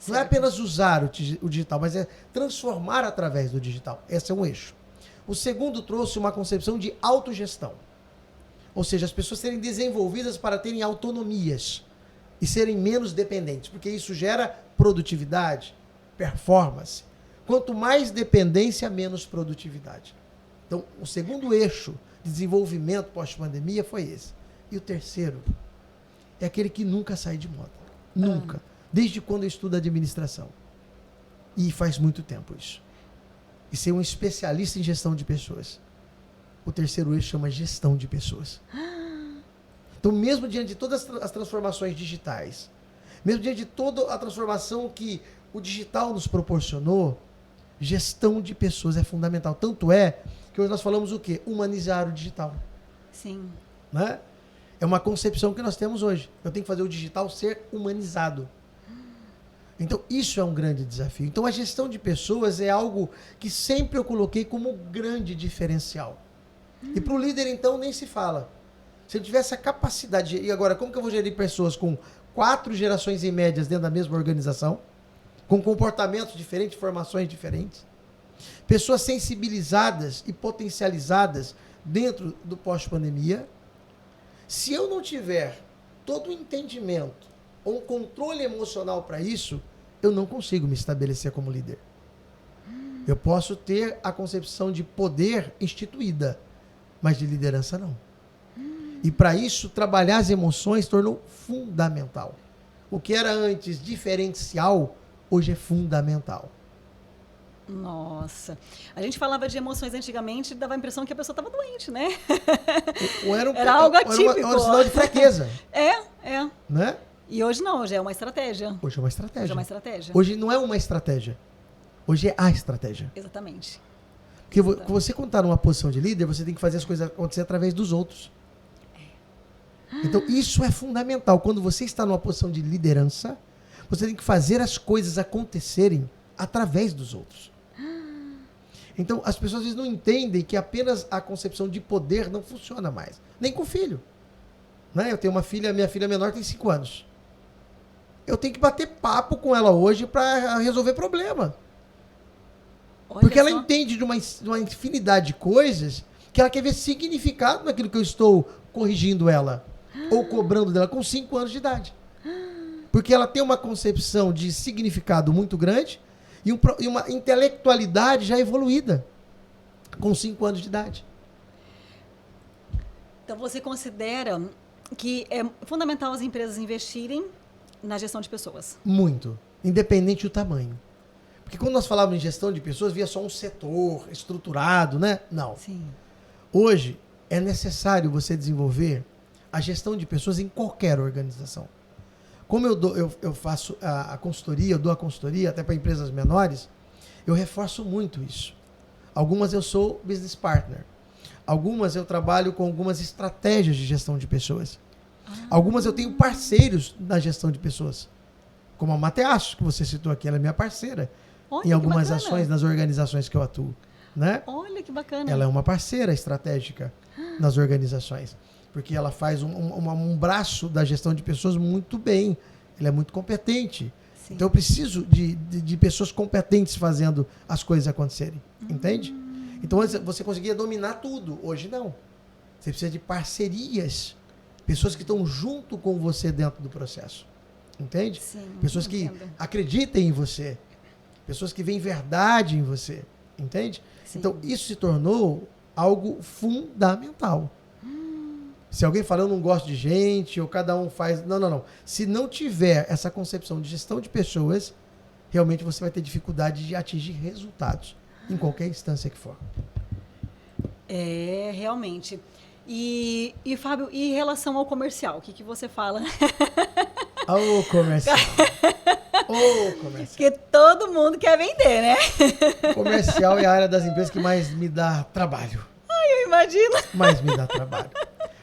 Speaker 3: Não é
Speaker 1: Certo.
Speaker 3: apenas usar o digital, mas é transformar através do digital. Esse é um eixo. O segundo trouxe uma concepção de autogestão. Ou seja, as pessoas serem desenvolvidas para terem autonomias e serem menos dependentes, porque isso gera produtividade, performance. Quanto mais dependência, menos produtividade. Então, o segundo eixo de desenvolvimento pós-pandemia foi esse. E o terceiro é aquele que nunca sai de moda. Nunca. Desde quando eu estudo administração. E faz muito tempo isso. E ser um especialista em gestão de pessoas. O terceiro eixo chama gestão de pessoas. Então, mesmo diante de todas as transformações digitais, mesmo diante de toda a transformação que o digital nos proporcionou, gestão de pessoas é fundamental. Tanto é que hoje nós falamos o quê? Humanizar o digital.
Speaker 1: Sim.
Speaker 3: Né? É uma concepção que nós temos hoje. Eu tenho que fazer o digital ser humanizado. Então, isso é um grande desafio. Então, a gestão de pessoas é algo que sempre eu coloquei como grande diferencial. E para o líder, então, nem se fala. Se ele tivesse a capacidade... E agora, como que eu vou gerir pessoas com 4 gerações em médias dentro da mesma organização? Com comportamentos diferentes, formações diferentes? Pessoas sensibilizadas e potencializadas dentro do pós-pandemia? Se eu não tiver todo o entendimento ou um controle emocional para isso, eu não consigo me estabelecer como líder. Eu posso ter a concepção de poder instituída, mas de liderança não. E para isso, trabalhar as emoções tornou fundamental. O que era antes diferencial, hoje é fundamental.
Speaker 1: Nossa. A gente falava de emoções antigamente, dava a impressão que a pessoa estava doente, né?
Speaker 3: Ou
Speaker 1: Era algo atípico.
Speaker 3: Era um sinal de fraqueza.
Speaker 1: É.
Speaker 3: Né?
Speaker 1: E hoje não, hoje é uma estratégia.
Speaker 3: Hoje é uma estratégia.
Speaker 1: Hoje é uma estratégia.
Speaker 3: Hoje não é uma estratégia. Hoje é a estratégia.
Speaker 1: Exatamente.
Speaker 3: Porque você, quando está numa posição de líder, você tem que fazer as coisas acontecer através dos outros. Então, isso é fundamental. Quando você está numa posição de liderança, você tem que fazer as coisas acontecerem através dos outros. Então, as pessoas às vezes não entendem que apenas a concepção de poder não funciona mais. Nem com o filho. Né? Eu tenho uma filha, minha filha menor tem 5 anos. Eu tenho que bater papo com ela hoje para resolver problema.
Speaker 1: Olha
Speaker 3: Porque ela
Speaker 1: só.
Speaker 3: entende de uma infinidade de coisas que ela quer ver significado naquilo que eu estou corrigindo ela ou cobrando dela com 5 anos de idade. Porque ela tem uma concepção de significado muito grande e uma intelectualidade já evoluída com 5 anos de idade.
Speaker 1: Então você considera que é fundamental as empresas investirem na gestão de pessoas?
Speaker 3: Muito. Independente do tamanho. Porque quando nós falávamos em gestão de pessoas, via só um setor estruturado, né? Não.
Speaker 1: Sim.
Speaker 3: Hoje, é necessário você desenvolver a gestão de pessoas em qualquer organização. Como eu faço a consultoria, eu dou a consultoria até para empresas menores, eu reforço muito isso. Algumas eu sou business partner. Algumas eu trabalho com algumas estratégias de gestão de pessoas. Algumas eu tenho parceiros na gestão de pessoas. Como a Mateaço, que você citou aqui, ela é minha parceira.
Speaker 1: Olha,
Speaker 3: Em algumas
Speaker 1: que bacana.
Speaker 3: ações nas organizações que eu atuo. Né?
Speaker 1: Olha que bacana.
Speaker 3: Ela é uma parceira estratégica nas organizações. Porque ela faz um braço da gestão de pessoas muito bem. Ela é muito competente.
Speaker 1: Sim.
Speaker 3: Então eu preciso de pessoas competentes fazendo as coisas acontecerem. Entende? Então antes você conseguia dominar tudo. Hoje não. Você precisa de parcerias. Pessoas que estão junto com você dentro do processo. Entende?
Speaker 1: Sim,
Speaker 3: Pessoas que
Speaker 1: entendo.
Speaker 3: acreditem em você. Pessoas que veem verdade em você. Entende?
Speaker 1: Sim.
Speaker 3: Então isso se tornou algo fundamental. Se alguém fala, eu não gosto de gente, ou cada um faz... Não. Se não tiver essa concepção de gestão de pessoas, realmente você vai ter dificuldade de atingir resultados, em qualquer instância que for.
Speaker 1: É, realmente. E Fábio, e em relação ao comercial, o que você fala?
Speaker 3: Ô, comercial. Ô, comercial.
Speaker 1: Porque todo mundo quer vender, né?
Speaker 3: Comercial é a área das empresas que mais me dá trabalho.
Speaker 1: Ai, eu imagino.
Speaker 3: Mais me dá trabalho.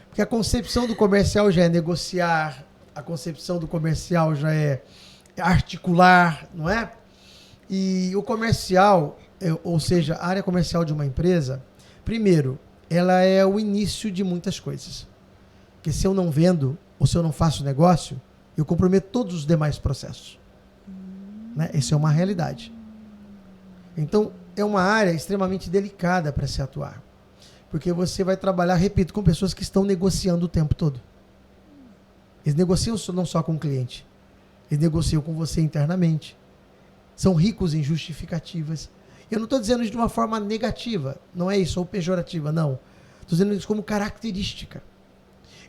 Speaker 3: Porque a concepção do comercial já é negociar, a concepção do comercial já é articular, não é? E o comercial, ou seja, a área comercial de uma empresa, primeiro, ela é o início de muitas coisas. Porque se eu não vendo, ou se eu não faço negócio, eu comprometo todos os demais processos. Né? Isso é uma realidade. Então, é uma área extremamente delicada para se atuar. Porque você vai trabalhar, repito, com pessoas que estão negociando o tempo todo. Eles negociam não só com o cliente, eles negociam com você internamente. São ricos em justificativas. Eu não estou dizendo isso de uma forma negativa, não é isso, ou pejorativa, não. Estou dizendo isso como característica.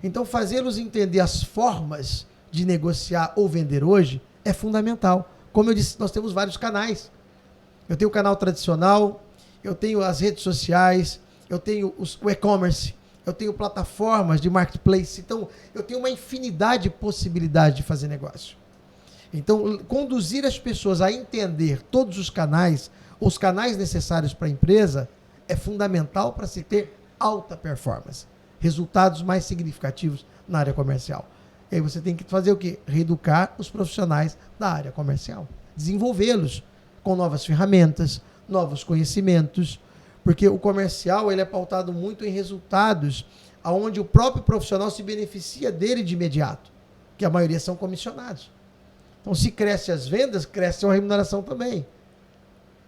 Speaker 3: Então, fazê-los entender as formas de negociar ou vender hoje é fundamental. Como eu disse, nós temos vários canais. Eu tenho o canal tradicional, eu tenho as redes sociais, eu tenho o e-commerce, eu tenho plataformas de marketplace. Então, eu tenho uma infinidade de possibilidades de fazer negócio. Então, conduzir as pessoas a entender todos os canais necessários para a empresa é fundamental para se ter alta performance, resultados mais significativos na área comercial. E aí você tem que fazer o quê? Reeducar os profissionais da área comercial, desenvolvê-los com novas ferramentas, novos conhecimentos, porque o comercial ele é pautado muito em resultados onde o próprio profissional se beneficia dele de imediato, que a maioria são comissionados. Então, se cresce as vendas, cresce a remuneração também.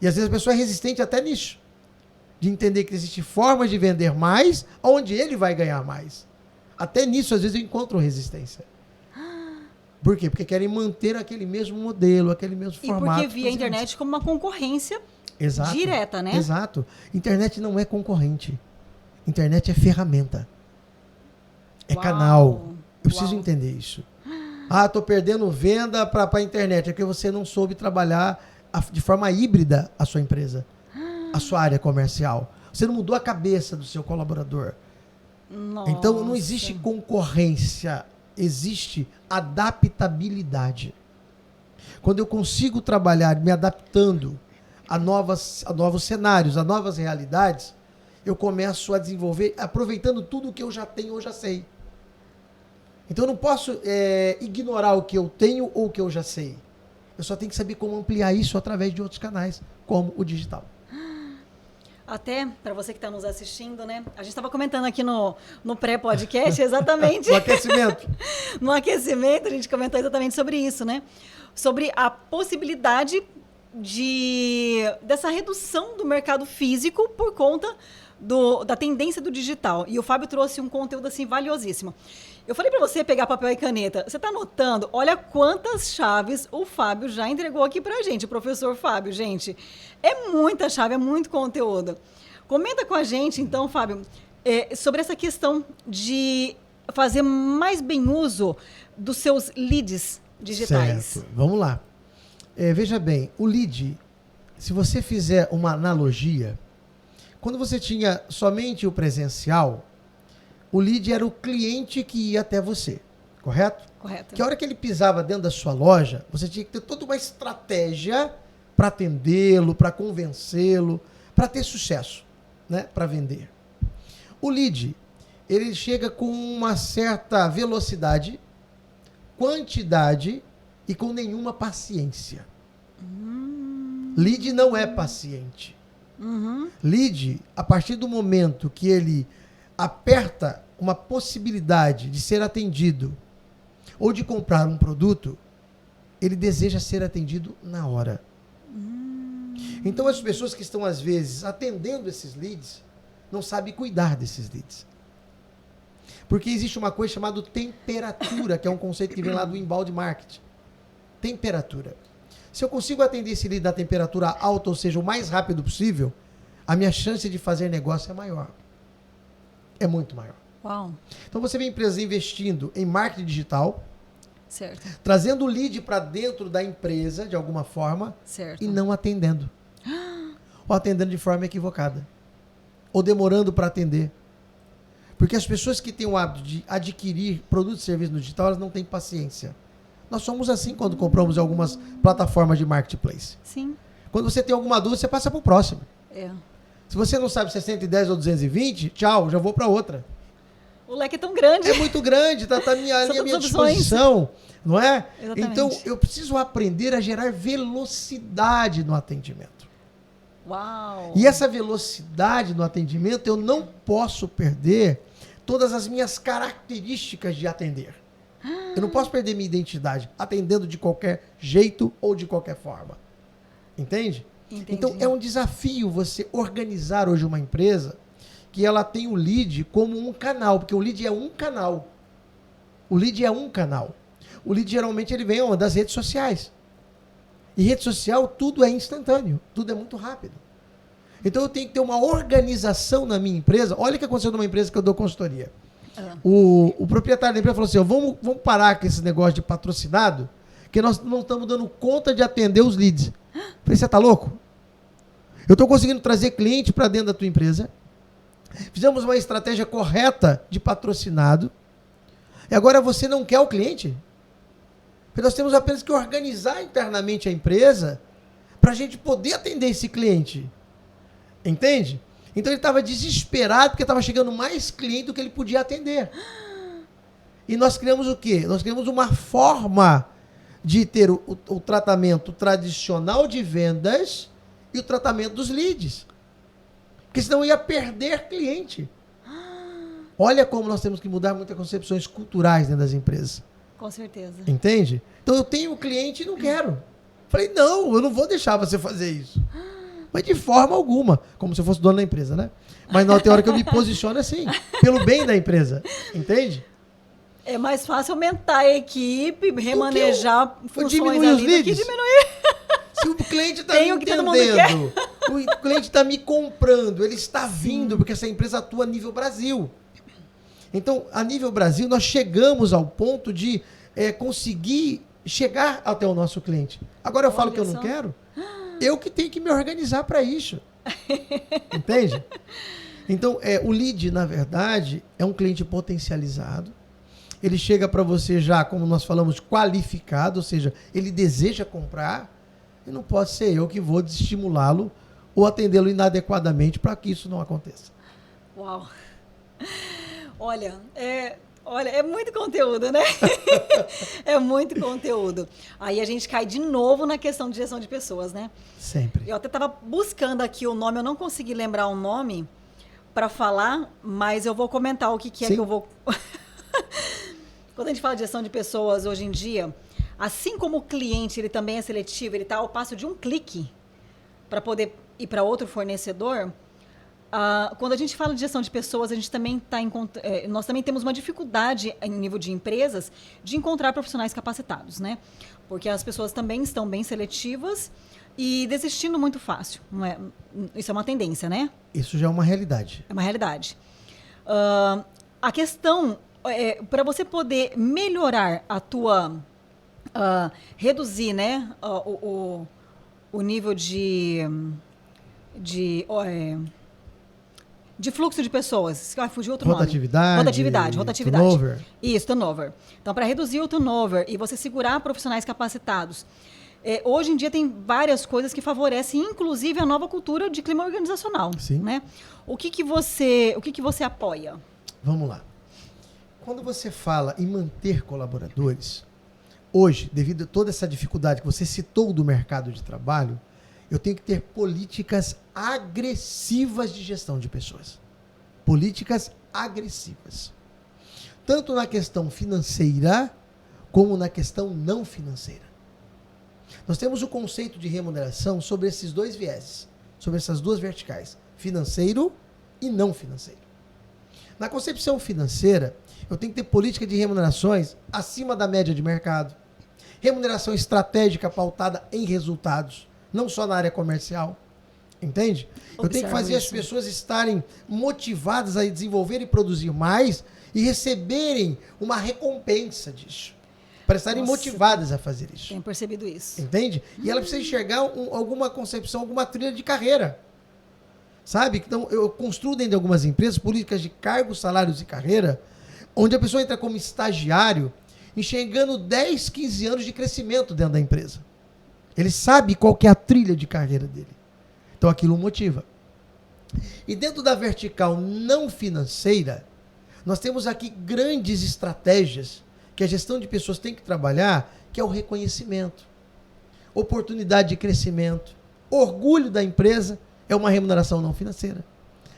Speaker 3: E às vezes a pessoa é resistente até nisso, de entender que existem formas de vender mais, onde ele vai ganhar mais. Até nisso, às vezes, eu encontro resistência. Por quê? Porque querem manter aquele mesmo modelo, aquele mesmo formato.
Speaker 1: E porque via a internet como uma concorrência direta, né?
Speaker 3: Exato. Internet não é concorrente. Internet é ferramenta. É canal. Eu preciso entender isso. Estou perdendo venda para a internet. É porque você não soube trabalhar de forma híbrida a sua empresa, a sua área comercial. Você não mudou a cabeça do seu colaborador.
Speaker 1: Nossa.
Speaker 3: Então, não existe concorrência. Existe adaptabilidade. Quando eu consigo trabalhar me adaptando a novos cenários, a novas realidades, eu começo a desenvolver, aproveitando tudo que eu já tenho ou já sei. Então eu não posso ignorar o que eu tenho ou o que eu já sei. Eu só tenho que saber como ampliar isso através de outros canais, como o digital.
Speaker 1: Até, para você que está nos assistindo, né? A gente estava comentando aqui no pré-podcast, exatamente.
Speaker 3: No aquecimento.
Speaker 1: No aquecimento, a gente comentou exatamente sobre isso, né? Sobre a possibilidade dessa redução do mercado físico por conta da tendência do digital. E o Fábio trouxe um conteúdo assim valiosíssimo. Eu falei para você pegar papel e caneta. Você está anotando? Olha quantas chaves o Fábio já entregou aqui para a gente, o professor Fábio, gente. É muita chave, é muito conteúdo. Comenta com a gente, então, Fábio, sobre essa questão de fazer mais bem uso dos seus leads digitais.
Speaker 3: Certo. Vamos lá. Veja bem, o lead, se você fizer uma analogia, quando você tinha somente o presencial, o lead era o cliente que ia até você, correto?
Speaker 1: Correto.
Speaker 3: Que a hora que ele pisava dentro da sua loja, você tinha que ter toda uma estratégia para atendê-lo, para convencê-lo, para ter sucesso, né? Para vender. O lead, ele chega com uma certa velocidade, quantidade e com nenhuma paciência. Lead não é paciente. Lead, a partir do momento que ele aperta uma possibilidade de ser atendido ou de comprar um produto, ele deseja ser atendido na hora. Então as pessoas que estão às vezes atendendo esses leads não sabem cuidar desses leads. Porque existe uma coisa chamada temperatura, que é um conceito que vem lá do inbound marketing. Temperatura. Se eu consigo atender esse lead da temperatura alta, ou seja, o mais rápido possível, a minha chance de fazer negócio é maior. É muito maior.
Speaker 1: Uau.
Speaker 3: Então você vê empresas investindo em marketing digital,
Speaker 1: Certo.
Speaker 3: trazendo o lead para dentro da empresa, de alguma forma,
Speaker 1: Certo.
Speaker 3: e não atendendo. Ou atendendo de forma equivocada. Ou demorando para atender. Porque as pessoas que têm o hábito de adquirir produtos e serviços no digital, elas não têm paciência. Nós somos assim quando compramos algumas plataformas de marketplace.
Speaker 1: Sim.
Speaker 3: Quando você tem alguma dúvida, você passa para o próximo.
Speaker 1: É.
Speaker 3: Se você não sabe se é 110 ou 220, tchau, já vou para outra.
Speaker 1: O leque é tão grande.
Speaker 3: É muito grande, tá à minha disposição, não é?
Speaker 1: Exatamente.
Speaker 3: Então, eu preciso aprender a gerar velocidade no atendimento.
Speaker 1: Uau!
Speaker 3: E essa velocidade no atendimento, eu não posso perder todas as minhas características de atender. Eu não posso perder minha identidade, atendendo de qualquer jeito ou de qualquer forma. Entende?
Speaker 1: Entendi.
Speaker 3: Então, é um desafio você organizar hoje uma empresa que ela tem o lead como um canal, porque o lead é um canal. O lead é um canal. O lead, geralmente, ele vem das redes sociais. E rede social, tudo é instantâneo, tudo é muito rápido. Então, eu tenho que ter uma organização na minha empresa. Olha o que aconteceu numa empresa que eu dou consultoria. O proprietário da empresa falou assim, vamos parar com esse negócio de patrocinado, que nós não estamos dando conta de atender os leads. Eu falei, você tá louco? Eu estou conseguindo trazer cliente para dentro da tua empresa. Fizemos uma estratégia correta de patrocinado. E agora você não quer o cliente? Porque nós temos apenas que organizar internamente a empresa para a gente poder atender esse cliente. Entende? Então ele estava desesperado porque estava chegando mais cliente do que ele podia atender. E nós criamos o quê? Nós criamos uma forma de ter o tratamento tradicional de vendas e o tratamento dos leads. Porque senão ia perder cliente. Olha como nós temos que mudar muitas concepções culturais dentro das empresas.
Speaker 1: Com certeza.
Speaker 3: Entende? Então eu tenho um cliente e não quero. Falei, não, eu não vou deixar você fazer isso. Mas de forma alguma. Como se eu fosse dono da empresa, né? Mas na hora que eu me posiciono assim. Pelo bem da empresa. Entende?
Speaker 1: É mais fácil aumentar a equipe, remanejar funções
Speaker 3: diminuir
Speaker 1: ali
Speaker 3: os
Speaker 1: do
Speaker 3: leads.
Speaker 1: que diminuir.
Speaker 3: Se o cliente está
Speaker 1: Tem
Speaker 3: me
Speaker 1: o que todo mundo
Speaker 3: entendendo, o cliente está me comprando, ele está vindo, porque essa empresa atua a nível Brasil. Então, a nível Brasil, nós chegamos ao ponto de conseguir chegar até o nosso cliente. Agora eu falo que eu não quero, eu que tenho que me organizar para isso. Entende? Então, o lead, na verdade, é um cliente potencializado. Ele chega para você já, como nós falamos, qualificado, ou seja, ele deseja comprar, e não pode ser eu que vou desestimulá-lo ou atendê-lo inadequadamente para que isso não aconteça.
Speaker 1: Uau! Olha, é muito conteúdo, né? É muito conteúdo. Aí a gente cai de novo na questão de gestão de pessoas, né?
Speaker 3: Sempre.
Speaker 1: Eu até estava buscando aqui o nome, eu não consegui lembrar o nome para falar, mas eu vou comentar o que é que eu vou... Quando a gente fala de gestão de pessoas hoje em dia, assim como o cliente ele também é seletivo, ele está ao passo de um clique para poder ir para outro fornecedor, quando a gente fala de gestão de pessoas, a gente também nós também temos uma dificuldade em nível de empresas de encontrar profissionais capacitados, né? Porque as pessoas também estão bem seletivas e desistindo muito fácil. Não é? Isso é uma tendência, né?
Speaker 3: Isso já é uma realidade.
Speaker 1: É uma realidade. A questão para você poder melhorar a tua... reduzir, né, o nível de fluxo de pessoas. Fugiu outro nome.
Speaker 3: Rotatividade. Turnover.
Speaker 1: Isso, turnover. Então, para reduzir o turnover e você segurar profissionais capacitados, hoje em dia tem várias coisas que favorecem, inclusive, a nova cultura de clima organizacional.
Speaker 3: Sim.
Speaker 1: Né? O que você apoia?
Speaker 3: Vamos lá. Quando você fala em manter colaboradores, hoje, devido a toda essa dificuldade que você citou do mercado de trabalho, eu tenho que ter políticas agressivas de gestão de pessoas. Políticas agressivas. Tanto na questão financeira, como na questão não financeira. Nós temos o conceito de remuneração sobre esses dois vieses, sobre essas duas verticais, financeiro e não financeiro. Na concepção financeira, eu tenho que ter política de remunerações acima da média de mercado. Remuneração estratégica pautada em resultados, não só na área comercial. Entende? Eu tenho que fazer as pessoas estarem motivadas a desenvolver e produzir mais e receberem uma recompensa disso. Para estarem motivadas a fazer isso.
Speaker 1: Tenho percebido isso.
Speaker 3: Entende? E ela precisa enxergar alguma concepção, alguma trilha de carreira. Sabe? Então, eu construo dentro de algumas empresas políticas de cargos, salários e carreira, onde a pessoa entra como estagiário, enxergando 10, 15 anos de crescimento dentro da empresa. Ele sabe qual que é a trilha de carreira dele. Então aquilo motiva. E dentro da vertical não financeira, Nós temos aqui grandes estratégias que a gestão de pessoas tem que trabalhar, que é o reconhecimento, oportunidade de crescimento, orgulho da empresa é uma remuneração não financeira.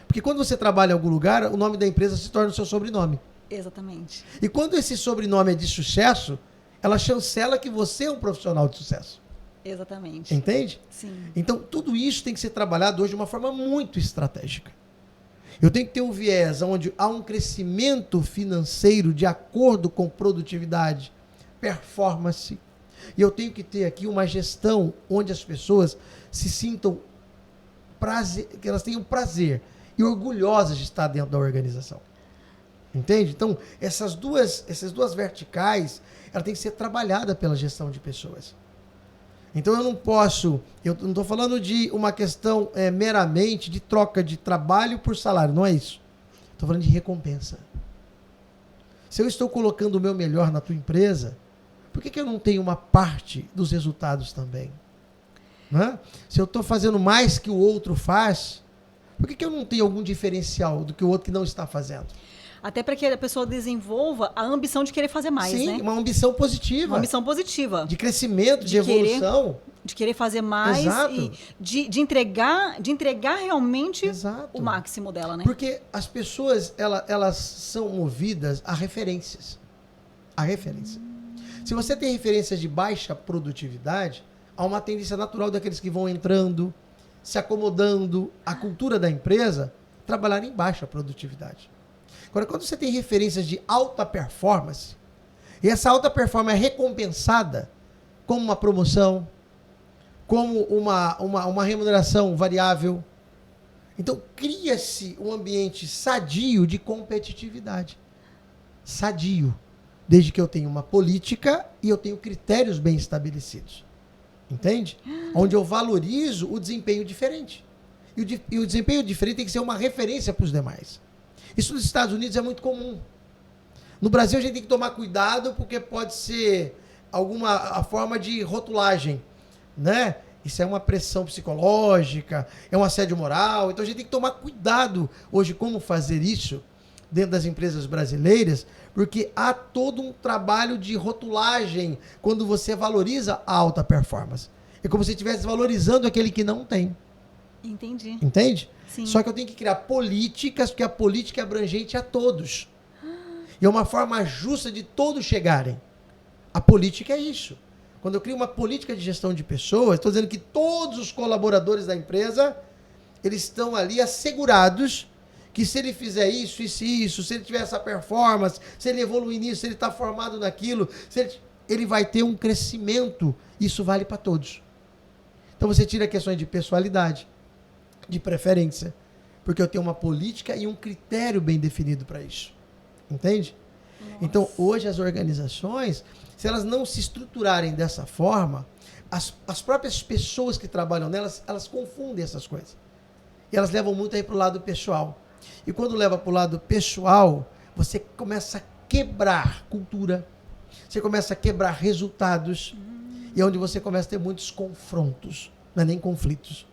Speaker 3: Porque quando você trabalha em algum lugar, o nome da empresa se torna o seu sobrenome.
Speaker 1: Exatamente.
Speaker 3: E quando esse sobrenome é de sucesso, ela chancela que você é um profissional de sucesso.
Speaker 1: Exatamente.
Speaker 3: Entende?
Speaker 1: Sim.
Speaker 3: Então, tudo isso tem que ser trabalhado hoje de uma forma muito estratégica. Eu tenho que ter um viés onde há um crescimento financeiro de acordo com produtividade, performance. E eu tenho que ter aqui uma gestão onde as pessoas se sintam que elas tenham prazer e orgulhosas de estar dentro da organização. Entende? Então, essas duas verticais, ela tem que ser trabalhada pela gestão de pessoas. Então, eu não estou falando de uma questão meramente de troca de trabalho por salário, não é isso. Estou falando de recompensa. Se eu estou colocando o meu melhor na tua empresa, por que eu não tenho uma parte dos resultados também? Né? Se eu estou fazendo mais que o outro faz, por que eu não tenho algum diferencial do que o outro que não está fazendo?
Speaker 1: Até para que a pessoa desenvolva a ambição de querer fazer mais,
Speaker 3: Sim,
Speaker 1: né?
Speaker 3: uma ambição positiva.
Speaker 1: Uma ambição positiva.
Speaker 3: De crescimento, de evolução.
Speaker 1: De querer fazer mais.
Speaker 3: Exato.
Speaker 1: E de entregar realmente
Speaker 3: Exato.
Speaker 1: o máximo dela, né?
Speaker 3: Porque as pessoas, elas são movidas a referências. A referência. Se você tem referências de baixa produtividade, há uma tendência natural daqueles que vão entrando, se acomodando à cultura da empresa, trabalhar em baixa produtividade. Agora, quando você tem referências de alta performance, e essa alta performance é recompensada como uma promoção, como uma remuneração variável, então cria-se um ambiente sadio de competitividade. Sadio. Desde que eu tenha uma política e eu tenho critérios bem estabelecidos. Entende? Onde eu valorizo o desempenho diferente. E o desempenho diferente tem que ser uma referência para os demais. Isso nos Estados Unidos é muito comum. No Brasil a gente tem que tomar cuidado porque pode ser a forma de rotulagem, né? Isso é uma pressão psicológica, é um assédio moral. Então a gente tem que tomar cuidado hoje como fazer isso dentro das empresas brasileiras, porque há todo um trabalho de rotulagem quando você valoriza a alta performance. É como se estivesse valorizando aquele que não tem.
Speaker 1: Entendi.
Speaker 3: Entende?
Speaker 1: Sim.
Speaker 3: Só que eu tenho que criar políticas, porque a política é abrangente a todos. E é uma forma justa de todos chegarem. A política é isso. Quando eu crio uma política de gestão de pessoas, estou dizendo que todos os colaboradores da empresa, eles estão ali assegurados que se ele fizer isso, se ele tiver essa performance, se ele evoluir nisso, se ele está formado naquilo, ele vai ter um crescimento. Isso vale para todos. Então você tira questões de pessoalidade, de preferência, porque eu tenho uma política e um critério bem definido para isso. Entende? Nossa. Então, hoje as organizações, se elas não se estruturarem dessa forma, as próprias pessoas que trabalham nelas, elas confundem essas coisas. E elas levam muito aí para o lado pessoal. E quando leva para o lado pessoal, você começa a quebrar cultura, você começa a quebrar resultados, e é onde você começa a ter muitos confrontos, não é nem conflitos.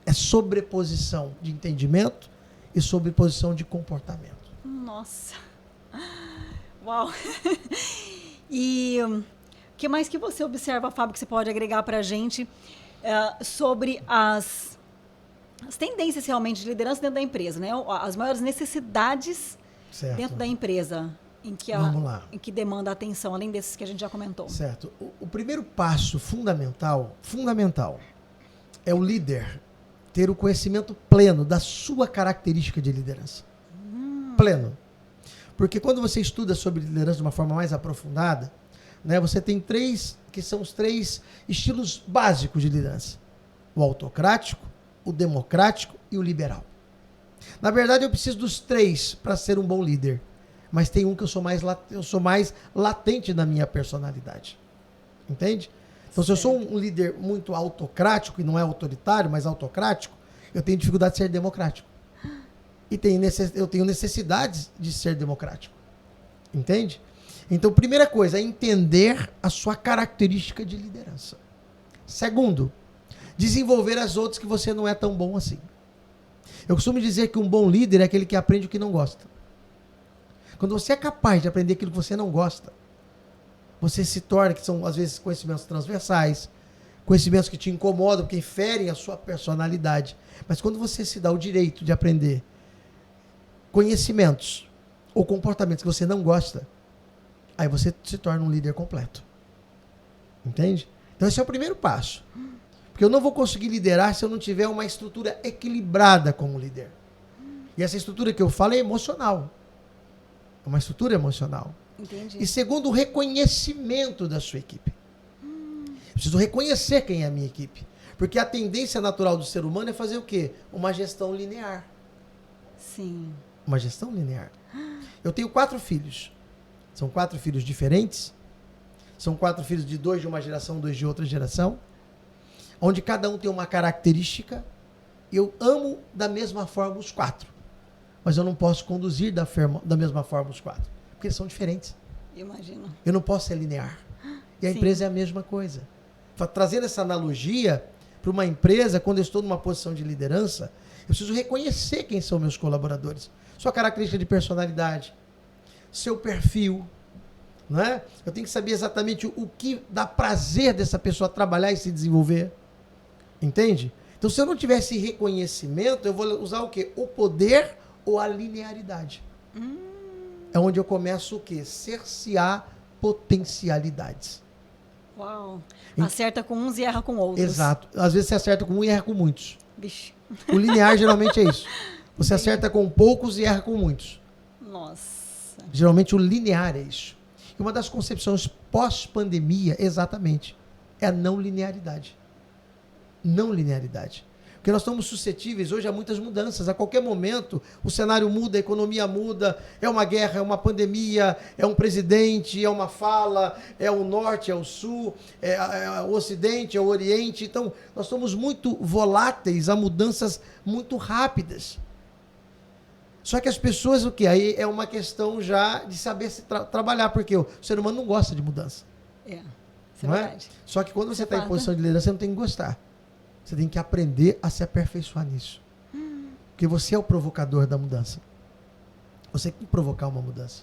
Speaker 3: É sobreposição de entendimento e sobreposição de comportamento.
Speaker 1: Nossa. Uau. E o que mais que você observa, Fábio, que você pode agregar para a gente sobre as tendências realmente de liderança dentro da empresa, né? As maiores necessidades
Speaker 3: certo.
Speaker 1: Dentro da empresa em que demanda atenção, além desses que a gente já comentou.
Speaker 3: Certo. O primeiro passo fundamental, é o líder ter o conhecimento pleno da sua característica de liderança. Pleno. Porque quando você estuda sobre liderança de uma forma mais aprofundada, né, você tem que são os 3 estilos básicos de liderança. O autocrático, o democrático e o liberal. Na verdade, eu preciso dos 3 para ser um bom líder. Mas tem um que eu sou mais latente na minha personalidade. Entende? Então, se eu sou um líder muito autocrático, e não é autoritário, mas autocrático, eu tenho dificuldade de ser democrático. E eu tenho necessidades de ser democrático. Entende? Então, primeira coisa, é entender a sua característica de liderança. Segundo, desenvolver as outras que você não é tão bom assim. Eu costumo dizer que um bom líder é aquele que aprende o que não gosta. Quando você é capaz de aprender aquilo que você não gosta, você se torna, que são às vezes conhecimentos transversais, conhecimentos que te incomodam, que ferem a sua personalidade. Mas quando você se dá o direito de aprender conhecimentos ou comportamentos que você não gosta, aí você se torna um líder completo. Entende? Então esse é o primeiro passo. Porque eu não vou conseguir liderar se eu não tiver uma estrutura equilibrada como líder. E essa estrutura que eu falo é emocional. É uma estrutura emocional.
Speaker 1: Entendi.
Speaker 3: E segundo, o reconhecimento da sua equipe. Eu preciso reconhecer quem é a minha equipe. Porque a tendência natural do ser humano é fazer o quê? Uma gestão linear.
Speaker 1: Sim.
Speaker 3: Uma gestão linear. Eu tenho 4 filhos. São 4 filhos diferentes. São 4 filhos de 2 de uma geração, 2 de outra geração. Onde cada um tem uma característica. Eu amo da mesma forma os 4. Mas eu não posso conduzir da mesma forma os 4. Porque eles são diferentes.
Speaker 1: Imagino.
Speaker 3: Eu não posso ser linear. E a
Speaker 1: Sim.
Speaker 3: empresa é a mesma coisa. Trazendo essa analogia para uma empresa, quando eu estou numa posição de liderança, eu preciso reconhecer quem são meus colaboradores. Sua característica de personalidade, seu perfil, não é? Eu tenho que saber exatamente o que dá prazer dessa pessoa trabalhar e se desenvolver. Entende? Então, se eu não tiver esse reconhecimento, eu vou usar o quê? O poder ou a linearidade. É onde eu começo o quê? Cercear potencialidades.
Speaker 1: Uau. Acerta com uns e erra com outros.
Speaker 3: Exato. Às vezes você acerta com um e erra com muitos.
Speaker 1: Vixe.
Speaker 3: O linear geralmente é isso. Você acerta com poucos e erra com muitos.
Speaker 1: Nossa.
Speaker 3: Geralmente o linear é isso. E uma das concepções pós-pandemia, exatamente, é a não linearidade. Não linearidade. Porque nós estamos suscetíveis hoje a muitas mudanças. A qualquer momento, o cenário muda, a economia muda, é uma guerra, é uma pandemia, é um presidente, é uma fala, é o norte, é o sul, é o ocidente, é o oriente. Então, nós somos muito voláteis a mudanças muito rápidas. Só que as pessoas, o quê? Aí é uma questão já de saber se trabalhar, porque o ser humano não gosta de mudança.
Speaker 1: Isso é
Speaker 3: Não é?
Speaker 1: verdade.
Speaker 3: Só que quando você está em
Speaker 1: Fato.
Speaker 3: posição de liderança, você não tem que gostar. Você tem que aprender a se aperfeiçoar nisso. Porque você é o provocador da mudança. Você tem que provocar uma mudança.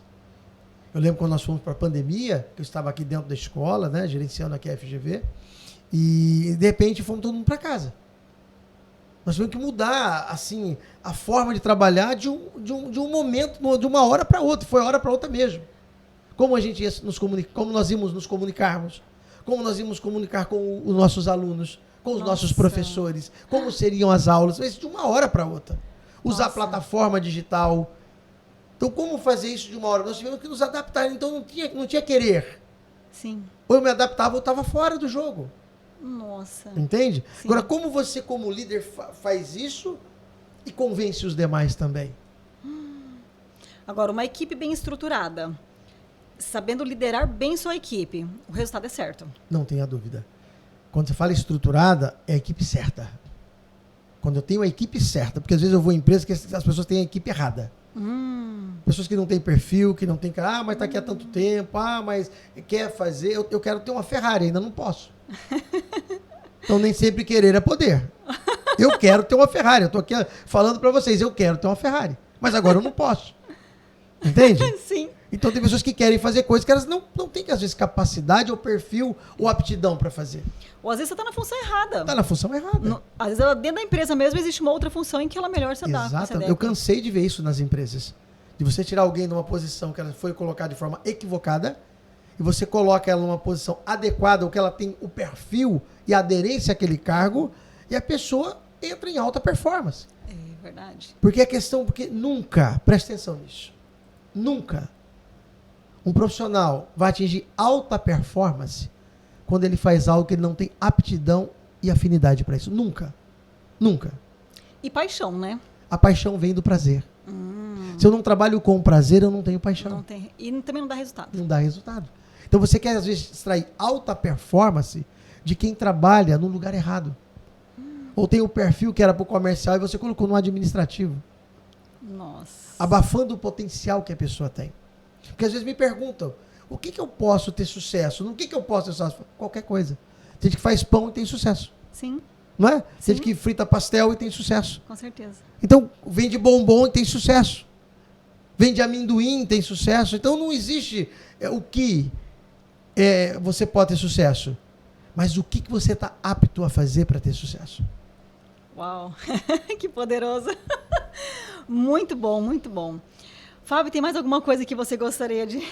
Speaker 3: Eu lembro quando nós fomos para a pandemia, que eu estava aqui dentro da escola, né, gerenciando aqui a FGV, e de repente fomos todo mundo para casa. Nós tivemos que mudar assim, a forma de trabalhar de um momento, de uma hora para outra. Foi hora para outra mesmo. Como a gente ia nos comunicar, como nós íamos nos comunicarmos, como nós íamos comunicar com os nossos alunos, com os nossos professores, como seriam as aulas, isso de uma hora para outra. Usar a plataforma digital. Então, como fazer isso de uma hora? Nós tivemos que nos adaptar, então não tinha querer.
Speaker 1: Sim.
Speaker 3: Ou eu me adaptava ou eu estava fora do jogo.
Speaker 1: Nossa.
Speaker 3: Entende?
Speaker 1: Sim.
Speaker 3: Agora, como você, como líder, faz isso e convence os demais também?
Speaker 1: Agora, uma equipe bem estruturada, sabendo liderar bem sua equipe, o resultado é certo.
Speaker 3: Não tenha dúvida. Quando você fala estruturada, é a equipe certa. Quando eu tenho a equipe certa, porque às vezes eu vou em empresa que as pessoas têm a equipe errada. Pessoas que não têm perfil, que não têm... mas está aqui há tanto tempo, mas quer fazer... Eu quero ter uma Ferrari, ainda não posso. Então nem sempre querer é poder. Eu quero ter uma Ferrari, eu estou aqui falando para vocês, eu quero ter uma Ferrari. Mas agora eu não posso. Entende?
Speaker 1: Sim.
Speaker 3: Então tem pessoas que querem fazer coisas que elas não têm, às vezes, capacidade ou perfil ou aptidão para fazer.
Speaker 1: Ou às vezes você está na função errada.
Speaker 3: Está na função errada.
Speaker 1: Às vezes ela, dentro da empresa mesmo existe uma outra função em que ela melhor se adapta.
Speaker 3: Exato. Eu cansei de ver isso nas empresas. De você tirar alguém de uma posição que ela foi colocada de forma equivocada e você coloca ela numa posição adequada, ou que ela tem o perfil e a aderência àquele cargo, e a pessoa entra em alta performance.
Speaker 1: É verdade.
Speaker 3: Porque porque nunca, presta atenção nisso, nunca um profissional vai atingir alta performance quando ele faz algo que ele não tem aptidão e afinidade para isso. Nunca. Nunca.
Speaker 1: E paixão, né?
Speaker 3: A paixão vem do prazer. Se eu não trabalho com prazer, eu não tenho paixão.
Speaker 1: Não tem. E também não dá resultado.
Speaker 3: Não dá resultado. Então você quer, às vezes, extrair alta performance de quem trabalha no lugar errado. Ou tem o perfil que era para o comercial e você colocou no administrativo.
Speaker 1: Nossa.
Speaker 3: Abafando o potencial que a pessoa tem. Porque às vezes me perguntam, o que eu posso ter sucesso? No que eu posso ter sucesso? Qualquer coisa. Tem gente que faz pão e tem sucesso.
Speaker 1: Sim.
Speaker 3: Não é? Tem
Speaker 1: Sim.
Speaker 3: gente que frita pastel e tem sucesso.
Speaker 1: Com certeza.
Speaker 3: Então, vende bombom e tem sucesso. Vende amendoim, tem sucesso. Então não existe o que você pode ter sucesso, mas o que você está apto a fazer para ter sucesso.
Speaker 1: Uau, que poderoso. Muito bom, muito bom. Fábio, tem mais alguma coisa que você gostaria de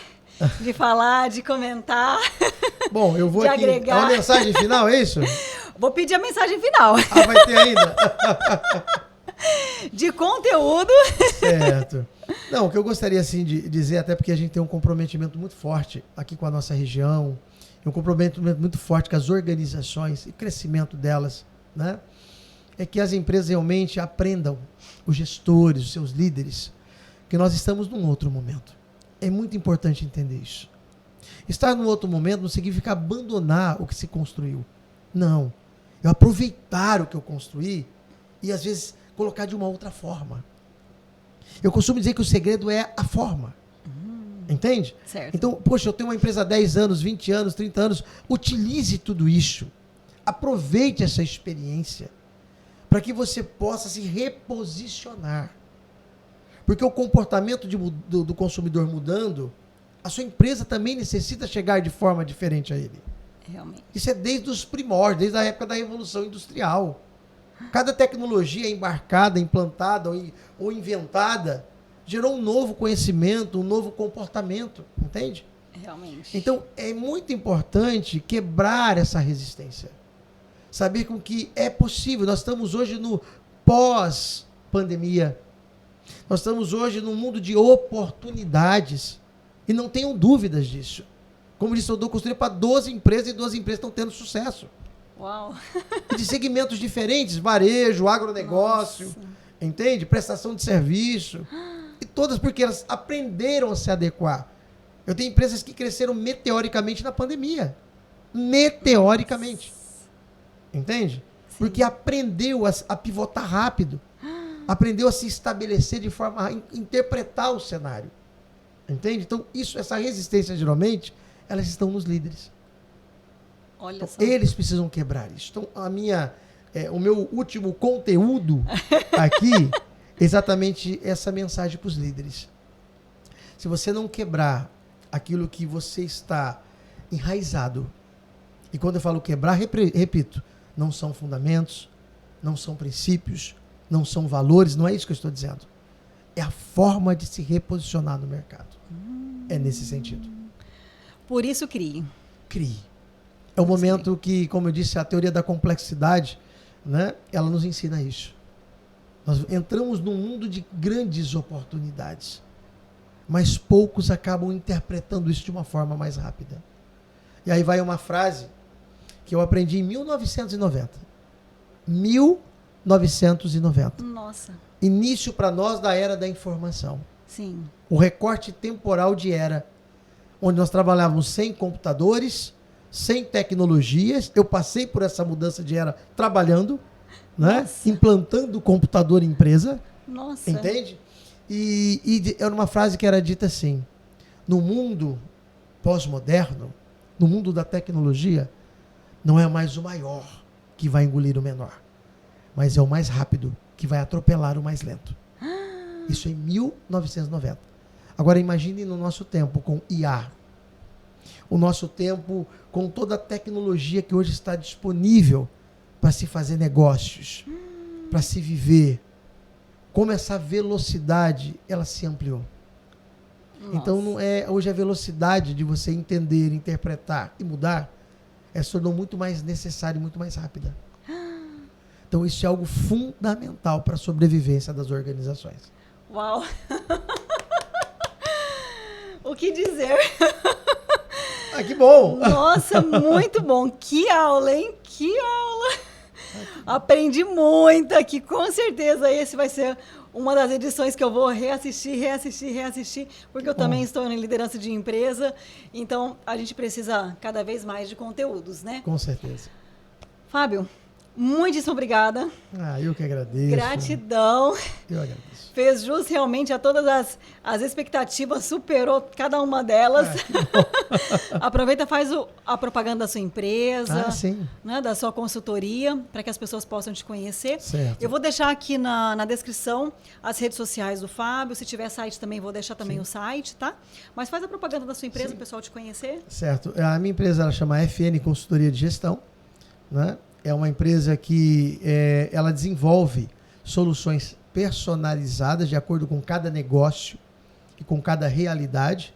Speaker 1: falar, de comentar?
Speaker 3: Bom, eu vou
Speaker 1: de
Speaker 3: aqui.
Speaker 1: agregar.
Speaker 3: É uma mensagem final, é isso?
Speaker 1: Vou pedir a mensagem final.
Speaker 3: Ah, vai ter ainda?
Speaker 1: De conteúdo.
Speaker 3: Certo. Não, o que eu gostaria assim, de dizer, até porque a gente tem um comprometimento muito forte aqui com a nossa região, um comprometimento muito forte com as organizações e crescimento delas, né? É que as empresas realmente aprendam, os gestores, os seus líderes, que nós estamos num outro momento. É muito importante entender isso. Estar num outro momento não significa abandonar o que se construiu. Não. Eu aproveitar o que eu construí e, às vezes, colocar de uma outra forma. Eu costumo dizer que o segredo é a forma. Entende?
Speaker 1: Certo.
Speaker 3: Então, poxa, eu tenho uma empresa há 10 anos, 20 anos, 30 anos. Utilize tudo isso. Aproveite essa experiência para que você possa se reposicionar. Porque o comportamento do consumidor mudando, a sua empresa também necessita chegar de forma diferente a ele.
Speaker 1: Realmente.
Speaker 3: Isso é desde os primórdios, desde a época da Revolução Industrial. Cada tecnologia embarcada, implantada ou inventada gerou um novo conhecimento, um novo comportamento, entende?
Speaker 1: Realmente.
Speaker 3: Então, é muito importante quebrar essa resistência. Saber com que é possível. Nós estamos hoje no pós-pandemia. Nós estamos hoje num mundo de oportunidades. E não tenham dúvidas disso. Como disse, eu dou consultoria para 12 empresas e 12 empresas estão tendo sucesso.
Speaker 1: Uau!
Speaker 3: De segmentos diferentes, varejo, agronegócio,
Speaker 1: Nossa.
Speaker 3: entende? Prestação de serviço. E todas porque elas aprenderam a se adequar. Eu tenho empresas que cresceram meteoricamente na pandemia. Meteoricamente. Entende?
Speaker 1: Sim.
Speaker 3: Porque aprendeu a pivotar rápido. Aprendeu a se estabelecer de forma a interpretar o cenário. Entende? Então, essa resistência, geralmente, elas estão nos líderes.
Speaker 1: Olha
Speaker 3: Então,
Speaker 1: só.
Speaker 3: eles precisam quebrar isso. Então, o meu último conteúdo aqui é exatamente essa mensagem para os líderes. Se você não quebrar aquilo que você está enraizado, e quando eu falo quebrar, repito, não são fundamentos, não são princípios, não são valores, não é isso que eu estou dizendo. É a forma de se reposicionar no mercado. É nesse sentido.
Speaker 1: Por isso, crie.
Speaker 3: Crie. É o momento que, como eu disse, a teoria da complexidade, né, ela nos ensina isso. Nós entramos num mundo de grandes oportunidades, mas poucos acabam interpretando isso de uma forma mais rápida. E aí vai uma frase que eu aprendi em 1990. 1990.
Speaker 1: Nossa.
Speaker 3: Início para nós da era da informação.
Speaker 1: Sim.
Speaker 3: O recorte temporal de era, onde nós trabalhávamos sem computadores, sem tecnologias. Eu passei por essa mudança de era trabalhando, né?
Speaker 1: Nossa.
Speaker 3: Implantando o computador em empresa.
Speaker 1: Nossa.
Speaker 3: Entende? E era uma frase que era dita assim: no mundo pós-moderno, no mundo da tecnologia, não é mais o maior que vai engolir o menor, mas é o mais rápido que vai atropelar o mais lento. Isso em 1990. Agora imagine no nosso tempo com IA. O nosso tempo com toda a tecnologia que hoje está disponível para se fazer negócios, para se viver. Como essa velocidade, ela se ampliou.
Speaker 1: Nossa.
Speaker 3: Então, não é hoje a velocidade de você entender, interpretar e mudar, se tornou muito mais necessária e muito mais rápida. Então, isso é algo fundamental para a sobrevivência das organizações.
Speaker 1: Uau! O que dizer?
Speaker 3: Ah, que bom!
Speaker 1: Nossa, muito bom. Que aula, hein? Que aula! Aprendi muito aqui. Com certeza esse vai ser uma das edições que eu vou reassistir, porque eu também estou em liderança de empresa. Então, a gente precisa cada vez mais de conteúdos, né?
Speaker 3: Com certeza.
Speaker 1: Fábio, muitíssimo obrigada.
Speaker 3: Eu que agradeço.
Speaker 1: Gratidão.
Speaker 3: Eu agradeço.
Speaker 1: Fez jus realmente a todas as expectativas, superou cada uma delas. Aproveita, faz a propaganda da sua empresa,
Speaker 3: sim.
Speaker 1: Né, da sua consultoria, para que as pessoas possam te conhecer.
Speaker 3: Certo.
Speaker 1: Eu vou deixar aqui na descrição as redes sociais do Fábio. Se tiver site também, vou deixar também o site, tá? Mas faz a propaganda da sua empresa para o pessoal te conhecer.
Speaker 3: Certo. A minha empresa ela chama FN Consultoria de Gestão, né? É uma empresa que ela desenvolve soluções personalizadas de acordo com cada negócio e com cada realidade,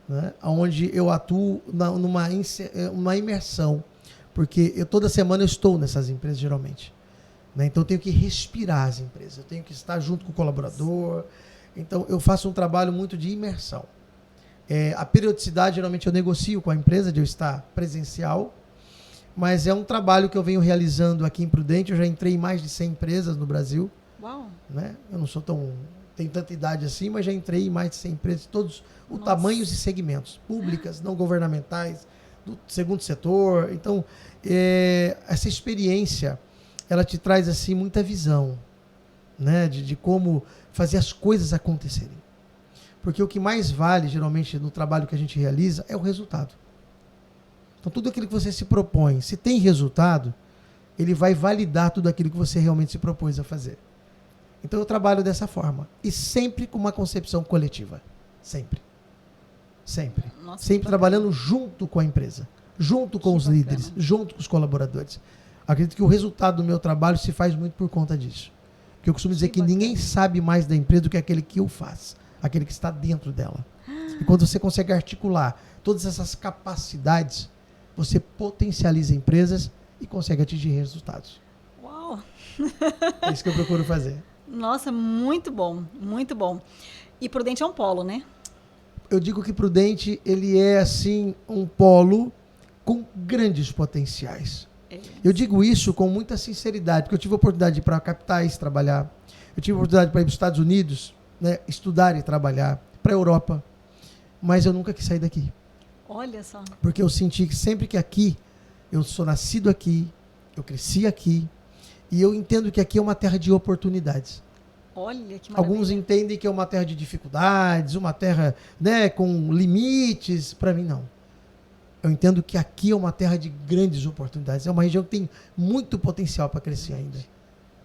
Speaker 3: né? Onde eu atuo numa imersão, porque toda semana eu estou nessas empresas geralmente, né? Então eu tenho que respirar as empresas, eu tenho que estar junto com o colaborador, então eu faço um trabalho muito de imersão. A periodicidade geralmente eu negocio com a empresa de eu estar presencial, mas é um trabalho que eu venho realizando aqui em Prudente. Eu já entrei em mais de 100 empresas no Brasil.
Speaker 1: Uau!
Speaker 3: Né? Eu não sou tenho tanta idade assim, mas já entrei em mais de 100 empresas, todos os tamanhos e segmentos, públicas, não governamentais, do segundo setor. Então, essa experiência, ela te traz assim muita visão, né? de como fazer as coisas acontecerem. Porque o que mais vale, geralmente, no trabalho que a gente realiza, é o resultado. Então, tudo aquilo que você se propõe, se tem resultado, ele vai validar tudo aquilo que você realmente se propôs a fazer. Então, eu trabalho dessa forma. E sempre com uma concepção coletiva. Sempre. Sempre.
Speaker 1: Nossa,
Speaker 3: sempre trabalhando junto com a empresa, junto com os líderes, junto com os colaboradores. Acredito que o resultado do meu trabalho se faz muito por conta disso. Porque eu costumo dizer que ninguém sabe mais da empresa do que aquele que o faz, aquele que está dentro dela. E quando você consegue articular todas essas capacidades, você potencializa empresas e consegue atingir resultados.
Speaker 1: Uau!
Speaker 3: É isso que eu procuro fazer.
Speaker 1: Nossa, muito bom, muito bom. E Prudente é um polo, né?
Speaker 3: Eu digo que Prudente, ele é, assim, um polo com grandes potenciais. Eu digo isso com muita sinceridade, porque eu tive a oportunidade de ir para capitais trabalhar, eu tive a oportunidade para ir para os Estados Unidos, né, estudar e trabalhar, para a Europa, mas eu nunca quis sair daqui.
Speaker 1: Olha só.
Speaker 3: Porque eu senti que sempre que aqui, eu sou nascido aqui, eu cresci aqui, e eu entendo que aqui é uma terra de oportunidades.
Speaker 1: Olha que maravilha.
Speaker 3: Alguns entendem que é uma terra de dificuldades, uma terra, né, com limites. Para mim, não. Eu entendo que aqui é uma terra de grandes oportunidades. É uma região que tem muito potencial para crescer ainda.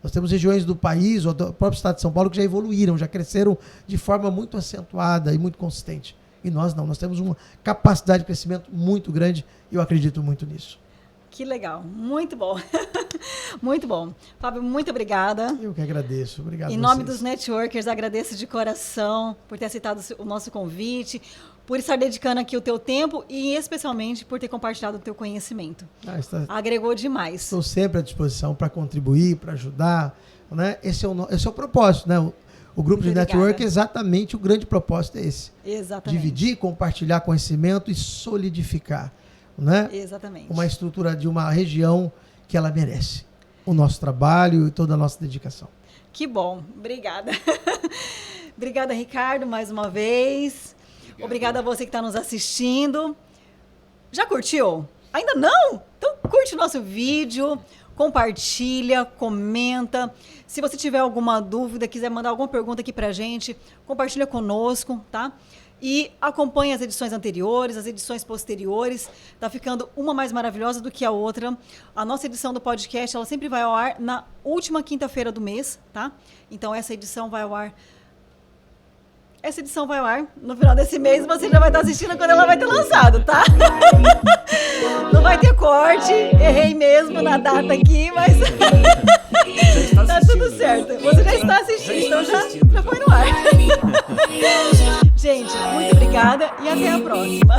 Speaker 3: Nós temos regiões do país, ou do próprio estado de São Paulo, que já evoluíram, já cresceram de forma muito acentuada e muito consistente. E nós não. Nós temos uma capacidade de crescimento muito grande e eu acredito muito nisso.
Speaker 1: Que legal. Muito bom. Muito bom. Fábio, muito obrigada.
Speaker 3: Eu que agradeço. Obrigado.
Speaker 1: Em nome dos networkers, agradeço de coração por ter aceitado o nosso convite, por estar dedicando aqui o teu tempo e especialmente por ter compartilhado o teu conhecimento. Agregou demais.
Speaker 3: Estou sempre à disposição para contribuir, para ajudar, né? Esse é o propósito, né? O grupo de network, exatamente, o grande propósito é esse.
Speaker 1: Exatamente.
Speaker 3: Dividir, compartilhar conhecimento e solidificar, né?
Speaker 1: Exatamente.
Speaker 3: Uma estrutura de uma região que ela merece. O nosso trabalho e toda a nossa dedicação.
Speaker 1: Que bom. Obrigada. Obrigada, Ricardo, mais uma vez. Obrigada a você que está nos assistindo. Já curtiu? Ainda não? Então curte o nosso vídeo, compartilha, comenta. Se você tiver alguma dúvida, quiser mandar alguma pergunta aqui pra gente, compartilha conosco, tá? E acompanhe as edições anteriores, as edições posteriores. Tá ficando uma mais maravilhosa do que a outra. A nossa edição do podcast, ela sempre vai ao ar na última quinta-feira do mês, tá? Então essa edição vai ao ar no final desse mês. Você já vai estar assistindo quando ela vai ter lançado, tá? Não vai ter corte. Errei mesmo na data aqui, mas tá tudo certo. Você já está assistindo, então já foi no ar. Gente, muito obrigada e até a próxima.